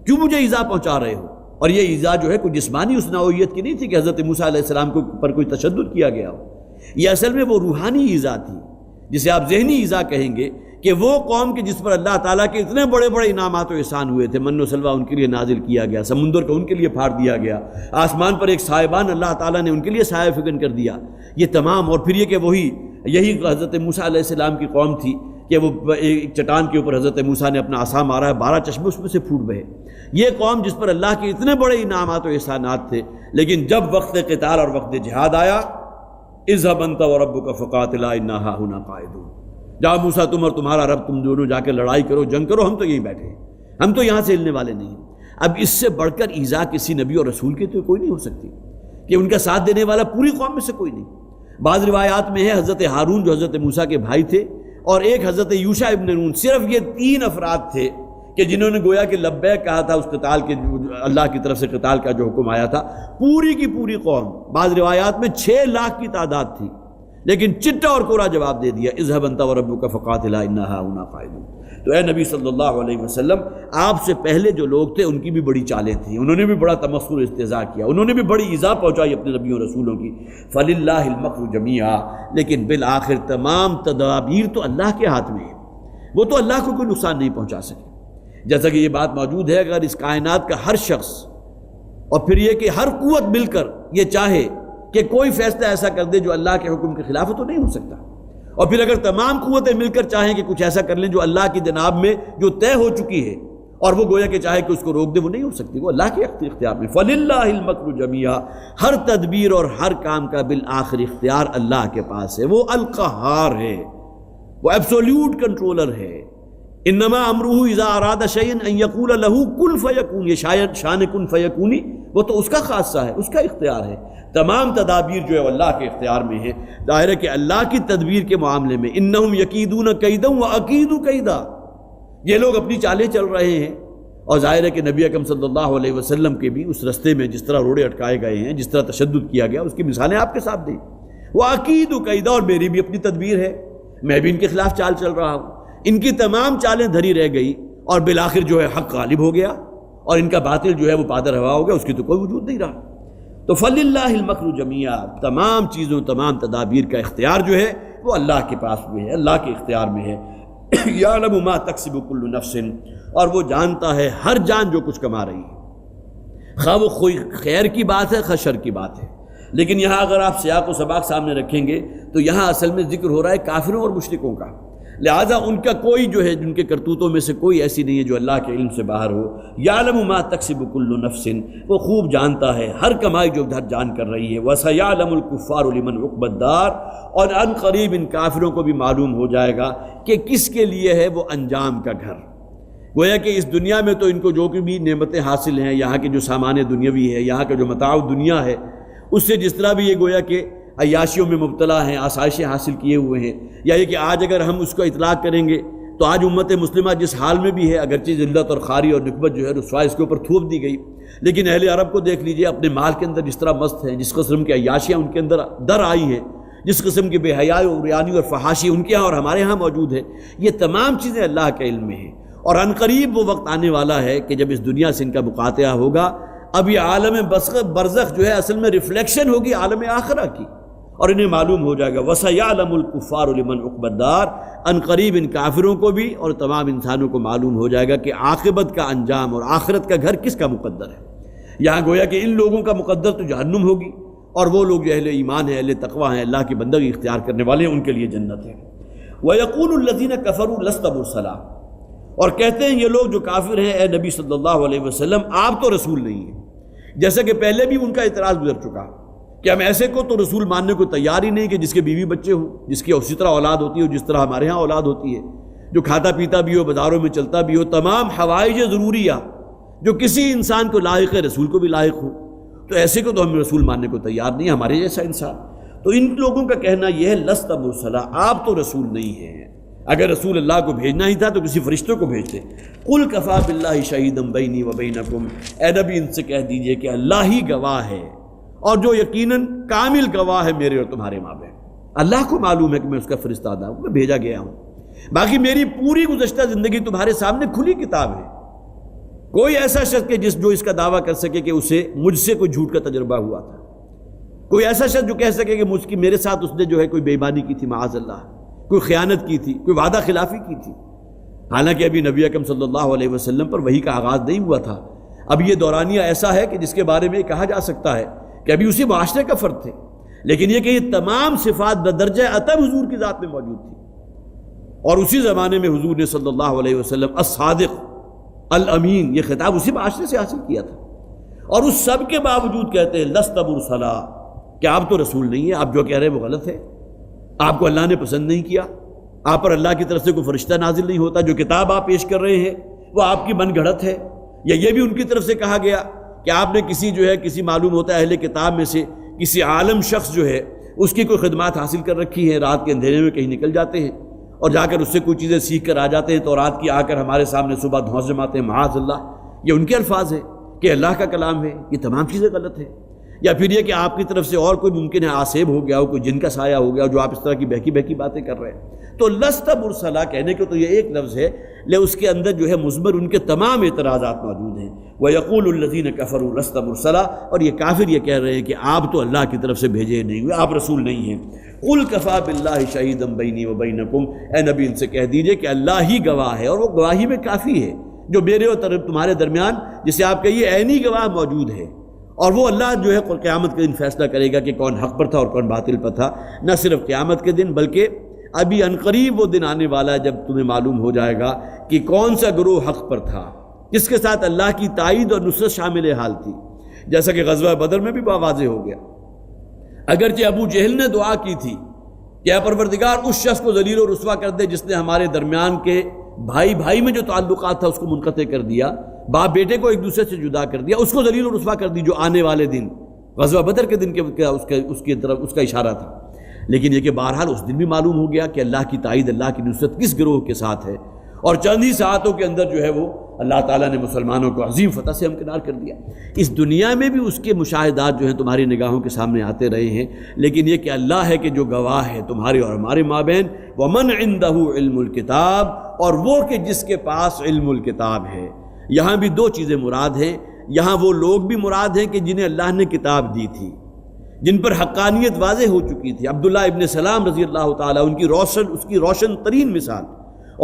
کیوں مجھے ایذا پہنچا رہے ہو؟ اور یہ ایذا جو ہے کوئی جسمانی اس نوعیت کی نہیں تھی کہ حضرت موسیٰ علیہ السلام کو پر کوئی تشدد کیا گیا ہو، یہ اصل میں وہ روحانی ایذا تھی جسے آپ ذہنی ایذا کہیں گے، کہ وہ قوم کے جس پر اللہ تعالیٰ کے اتنے بڑے بڑے انعامات و احسان ہوئے تھے، من و سلوہ ان کے لیے نازل کیا گیا، سمندر کو ان کے لیے پھاڑ دیا گیا، آسمان پر ایک سائبان اللہ تعالیٰ نے ان کے لیے سایہ فکن کر دیا، یہ تمام، اور پھر یہ کہ یہی حضرت موسیٰ علیہ السلام کی قوم تھی کہ وہ ایک چٹان کے اوپر حضرت موسیٰ نے اپنا عصا مارا ہے، 12 چشمے اس میں سے پھوٹ بہے۔ یہ قوم جس پر اللہ کے اتنے بڑے انعامات و احسانات تھے، لیکن جب وقت قتال اور وقت جہاد آیا، اذهب انت وربك فقاتلا انا هاهنا قاعدون، جاؤ موسیٰ تم اور تمہارا رب تم دونوں جا کے لڑائی کرو، جنگ کرو، ہم تو یہیں بیٹھے ہیں، ہم تو یہاں سے ہلنے والے نہیں ہیں۔ اب اس سے بڑھ کر ایذا کسی نبی اور رسول کے تو کوئی نہیں ہو سکتی کہ ان کا ساتھ دینے والا پوری قوم میں سے کوئی نہیں۔ بعض روایات میں ہے حضرت ہارون جو حضرت موسیٰ کے بھائی تھے، اور ایک حضرت یوشع ابن نون، صرف یہ 3 افراد تھے کہ جنہوں نے گویا کہ لبیک کہا تھا اس قتال کے، اللہ کی طرف سے قتال کا جو حکم آیا تھا۔ پوری کی پوری قوم، بعض روایات میں 6 لاکھ کی تعداد تھی، لیکن چٹا اور کوڑا جواب دے دیا، اذهب انت وربك فقاتلا انا هاهنا قاعدون۔ تو اے نبی صلی اللہ علیہ وسلم، آپ سے پہلے جو لوگ تھے ان کی بھی بڑی چالیں تھیں، انہوں نے بھی بڑا تمسخر استہزاء کیا، انہوں نے بھی بڑی ایذا پہنچائی اپنے نبیوں رسولوں کی۔ فللہ المکر جمیعا، لیکن بالآخر تمام تدابیر تو اللہ کے ہاتھ میں ہے، وہ تو اللہ کو کوئی نقصان نہیں پہنچا سکے۔ جیسا کہ یہ بات موجود ہے، اگر اس کائنات کا ہر شخص اور پھر یہ کہ ہر قوت مل کر یہ چاہے کہ کوئی فیصلہ ایسا کر دے جو اللہ کے حکم کے خلاف ہو تو نہیں ہو سکتا، اور پھر اگر تمام قوتیں مل کر چاہیں کہ کچھ ایسا کر لیں جو اللہ کی جناب میں جو طے ہو چکی ہے، اور وہ گویا کہ چاہے کہ اس کو روک دے، وہ نہیں ہو سکتی، وہ اللہ کے اختیار میں۔ فَلِلَّهِ الْمَكْرُ جَمِيعًا، ہر تدبیر اور ہر کام کا بالآخر اختیار اللہ کے پاس ہے، وہ القہار ہے، وہ ایبسولوٹ کنٹرولر ہے۔ انما امرہ اذا اراد شیئا ان یقول له کن فیکون، یہ شاید شان کن فیکونی وہ تو اس کا خاصہ ہے، اس کا اختیار ہے۔ تمام تدابیر جو ہے اللہ کے اختیار میں ہے۔ ظاہر ہے کہ اللہ کی تدبیر کے معاملے میں انہم یکیدون کیدا واکید کیدا، یہ لوگ اپنی چالیں چل رہے ہیں، اور ظاہر ہے کہ نبی اکرم صلی اللہ علیہ وسلم کے بھی اس رستے میں جس طرح روڑے اٹکائے گئے ہیں، جس طرح تشدد کیا گیا، اس کی مثالیں آپ کے ساتھ دیں۔ واکید کیدا، اور میری بھی اپنی تدبیر ہے، میں بھی ان کے خلاف چال چل رہا ہوں۔ ان کی تمام چالیں دھری رہ گئی، اور بالآخر جو ہے حق غالب ہو گیا، اور ان کا باطل جو ہے وہ پادر ہوا ہو گیا، اس کی تو کوئی وجود نہیں رہا۔ تو فللہ المکر جمیعا، تمام چیزوں تمام تدابیر کا اختیار جو ہے وہ اللہ کے پاس میں ہے، اللہ کے اختیار میں ہے۔ یعلم ما تکسب کل نفس، اور وہ جانتا ہے ہر جان جو کچھ کما رہی ہے، خواہ وہ خیر کی بات ہے خواہ شر کی بات ہے۔ لیکن یہاں اگر آپ سیاق و سباق سامنے رکھیں گے تو یہاں اصل میں ذکر ہو رہا ہے کافروں اور مشرکوں کا۔ لہذا ان کا کوئی جو ہے، جن کے کرتوتوں میں سے کوئی ایسی نہیں ہے جو اللہ کے علم سے باہر ہو۔ یعلم ما تکسب کل نفس، وہ خوب جانتا ہے ہر کمائی جو ہر جان کر رہی ہے۔ وسیعلم الکفار لمن عقبی الدار، اور ان قریب ان کافروں کو بھی معلوم ہو جائے گا کہ کس کے لیے ہے وہ انجام کا گھر۔ گویا کہ اس دنیا میں تو ان کو جو بھی نعمتیں حاصل ہیں، یہاں کے جو سامان دنیاوی ہے، یہاں کا جو متاع دنیا ہے، اس سے جس طرح بھی یہ گویا کہ عیاشیوں میں مبتلا ہیں، آسائشیں حاصل کیے ہوئے ہیں، یا یہ کہ آج اگر ہم اس کو اطلاق کریں گے تو آج امت مسلمہ جس حال میں بھی ہے، اگرچہ ذلت اور خواری اور نکبت جو ہے رسوائی اس کے اوپر تھوپ دی گئی، لیکن اہل عرب کو دیکھ لیجئے، اپنے مال کے اندر جس طرح مست ہیں، جس قسم کی عیاشیاں ان کے اندر در آئی ہیں، جس قسم کی بے حیائی اور عریانی اور فحاشی ان کے ہاں اور ہمارے ہاں موجود ہے، یہ تمام چیزیں اللہ کے علم میں ہیں۔ اور ان قریب وہ وقت آنے والا ہے کہ جب اس دنیا سے ان کا مقاطعہ ہوگا۔ اب یہ عالم برزخ جو ہے اصل میں ریفلیکشن ہوگی عالم آخرہ کی، اور انہیں معلوم ہو جائے گا وَسَيَعْلَمُ الْكُفَّارُ لِمَنْ عُقْبَى الدَّارِ، ان قریب ان کافروں کو بھی اور تمام انسانوں کو معلوم ہو جائے گا کہ عاقبت کا انجام اور آخرت کا گھر کس کا مقدر ہے۔ یہاں گویا کہ ان لوگوں کا مقدر تو جہنم ہوگی، اور وہ لوگ جو اہل ایمان ہیں، اہل تقویٰ ہیں، اللہ کی بندگی اختیار کرنے والے ہیں، ان کے لیے جنت ہے۔ وَيَقُولُ الَّذِينَ كَفَرُوا لَسْتَ مُرْسَلًا، اور کہتے ہیں یہ لوگ جو کافر ہیں، اے نبی صلی اللہ علیہ وسلم آپ تو رسول نہیں ہیں۔ جیسا کہ پہلے بھی ان کا اعتراض گزر چکا کہ ہم ایسے کو تو رسول ماننے کو تیار ہی نہیں کہ جس کے بیوی بچے ہوں، جس کی اسی طرح اولاد ہوتی ہو جس طرح ہمارے ہاں اولاد ہوتی ہے، جو کھاتا پیتا بھی ہو، بازاروں میں چلتا بھی ہو، تمام حوائج ضروریہ جو کسی انسان کو لائق ہے رسول کو بھی لائق ہو، تو ایسے کو تو ہم رسول ماننے کو تیار نہیں، ہمارے جیسا انسان۔ تو ان لوگوں کا کہنا یہ ہے لست مرسلا، آپ تو رسول نہیں ہیں، اگر رسول اللہ کو بھیجنا ہی تھا تو کسی فرشتوں کو بھیجتے۔ قل کفا باللہ شہیدا بینی و بینکم، اے نبی ان سے کہہ دیجئے کہ اللہ ہی گواہ ہے، اور جو یقیناً کامل گواہ ہے میرے اور تمہارے مابین۔ اللہ کو معلوم ہے کہ میں اس کا فرشتہ ہوں، میں بھیجا گیا ہوں، باقی میری پوری گزشتہ زندگی تمہارے سامنے کھلی کتاب ہے۔ کوئی ایسا شخص کہ جو اس کا دعویٰ کر سکے کہ اسے مجھ سے کوئی جھوٹ کا تجربہ ہوا تھا، کوئی ایسا شخص جو کہہ سکے کہ میرے ساتھ اس نے جو ہے کوئی بے ایمانی کی تھی، معاذ اللہ، کوئی خیانت کی تھی، کوئی وعدہ خلافی کی تھی۔ حالانکہ ابھی نبی اکرم صلی اللہ علیہ وسلم پر وحی کا آغاز نہیں ہوا تھا، اب یہ دورانیہ ایسا ہے کہ جس کے بارے میں کہا جا سکتا ہے کہ ابھی اسی معاشرے کا فرد تھے، لیکن یہ کہ یہ تمام صفات بدرجہ اتم حضور کی ذات میں موجود تھی، اور اسی زمانے میں حضور نے صلی اللہ علیہ وسلم الصادق الامین یہ خطاب اسی معاشرے سے حاصل کیا تھا، اور اس سب کے باوجود کہتے ہیں لست مرسلا، کہ آپ تو رسول نہیں ہیں، آپ جو کہہ رہے ہیں وہ غلط ہے، آپ کو اللہ نے پسند نہیں کیا، آپ پر اللہ کی طرف سے کوئی فرشتہ نازل نہیں ہوتا، جو کتاب آپ پیش کر رہے ہیں وہ آپ کی من گھڑت ہے۔ یا یہ بھی ان کی طرف سے کہا گیا کہ آپ نے کسی معلوم ہوتا ہے اہل کتاب میں سے کسی عالم شخص جو ہے اس کی کوئی خدمات حاصل کر رکھی ہیں، رات کے اندھیرے میں کہیں نکل جاتے ہیں اور جا کر اس سے کوئی چیزیں سیکھ کر آ جاتے ہیں، تو رات کی آ کر ہمارے سامنے صبح دھونس جماتے ہیں، معاذ اللہ۔ یہ ان کے الفاظ ہیں کہ اللہ کا کلام ہے، یہ تمام چیزیں غلط ہیں۔ یا پھر یہ کہ آپ کی طرف سے اور کوئی ممکن ہے آسیب ہو گیا ہو، کوئی جن کا سایہ ہو گیا ہو، جو آپ اس طرح کی بہکی بہکی باتیں کر رہے ہیں۔ تو لست مرسلا کہنے کو تو یہ ایک لفظ ہے، لیکن اس کے اندر جو ہے مضمر ان کے تمام اعتراضات موجود ہیں۔ وَيَقُولُ الَّذِينَ كَفَرُوا لَسْتَ مُرْسَلًا، اور یہ کافر یہ کہہ رہے ہیں کہ آپ تو اللہ کی طرف سے بھیجے نہیں ہوئے، آپ رسول نہیں ہیں۔ قُلْ كَفَىٰ بِاللَّهِ شَهِيدًا بَيْنِي وَبَيْنَكُمْ، اے نبی ان سے کہہ دیجئے کہ اللہ ہی گواہ ہے، اور وہ گواہی میں کافی ہے، جو میرے اور تمہارے درمیان جسے آپ کہیے عینی گواہ موجود ہے، اور وہ اللہ جو ہے قیامت کے دن فیصلہ کرے گا کہ کون حق پر تھا اور کون باطل پر تھا۔ نہ صرف قیامت کے دن بلکہ ابھی عنقریب وہ دن آنے والا ہے جب تمہیں معلوم ہو جائے گا کہ کون سا گروہ حق پر تھا، جس کے ساتھ اللہ کی تائید اور نصرت شامل حال تھی، جیسا کہ غزوہ بدر میں بھی واضح ہو گیا۔ اگرچہ ابو جہل نے دعا کی تھی کہ اے پروردگار اس شخص کو ذلیل و رسوا کر دے جس نے ہمارے درمیان کے بھائی بھائی میں جو تعلقات تھا اس کو منقطع کر دیا، باپ بیٹے کو ایک دوسرے سے جدا کر دیا، اس کو ذلیل و رسوا کر دی، جو آنے والے دن غزوہ بدر کے دن اس کی طرف اس کا اشارہ تھا۔ لیکن یہ کہ بہرحال اس دن بھی معلوم ہو گیا کہ اللہ کی تائید، اللہ کی نصرت کس گروہ کے ساتھ ہے، اور چند ہی ساعتوں کے اندر جو ہے وہ اللہ تعالیٰ نے مسلمانوں کو عظیم فتح سے ہمکنار کر دیا۔ اس دنیا میں بھی اس کے مشاہدات جو ہیں تمہاری نگاہوں کے سامنے آتے رہے ہیں، لیکن یہ کہ اللہ ہے کہ جو گواہ ہے تمہارے اور ہمارے مابین، وَمَنْ عِنْدَهُ عِلْمُ الْكِتَابِ، اور وہ کہ جس کے پاس علم الکتاب ہے۔ یہاں بھی دو چیزیں مراد ہیں، یہاں وہ لوگ بھی مراد ہیں کہ جنہیں اللہ نے کتاب دی تھی، جن پر حقانیت واضح ہو چکی تھی، عبداللہ ابن سلام رضی اللہ تعالیٰ اس کی روشن ترین مثال،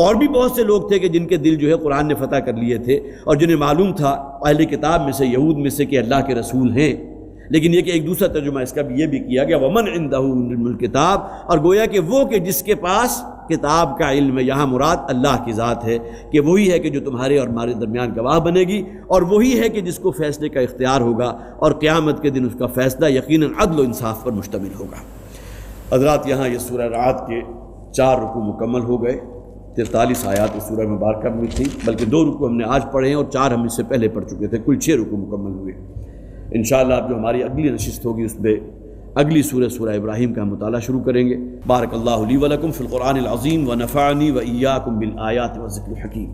اور بھی بہت سے لوگ تھے کہ جن کے دل جو ہے قرآن نے فتح کر لیے تھے، اور جنہیں معلوم تھا اہل کتاب میں سے، یہود میں سے، کہ اللہ کے رسول ہیں۔ لیکن یہ کہ ایک دوسرا ترجمہ اس کا بھی یہ بھی کیا گیا وَمَنْ عِنْدَهُ عِلْمُ الْكِتَابِ، اور گویا کہ وہ کہ جس کے پاس کتاب کا علم ہے، یہاں مراد اللہ کی ذات ہے کہ وہی ہے کہ جو تمہارے اور ہمارے درمیان گواہ بنے گی، اور وہی ہے کہ جس کو فیصلے کا اختیار ہوگا، اور قیامت کے دن اس کا فیصلہ یقیناً عدل و انصاف پر مشتمل ہوگا۔ حضرات، یہاں یہ سورہ رعد کے 4 رکوع مکمل ہو گئے۔ 43 آیات اس سورہ مبارکہ میں تھی، بلکہ 2 رکوع ہم نے آج پڑھے ہیں اور 4 ہم اس سے پہلے پڑھ چکے تھے، کل 6 رکوع مکمل ہوئے۔ انشاءاللہ اب جو ہماری اگلی نشست ہوگی اس میں اگلی سورہ ابراہیم کا مطالعہ شروع کریں گے۔ بارک اللہ لی ولکم فی القرآن العظیم ونفعنی وإیاکم بالآیات والذکر الحکیم۔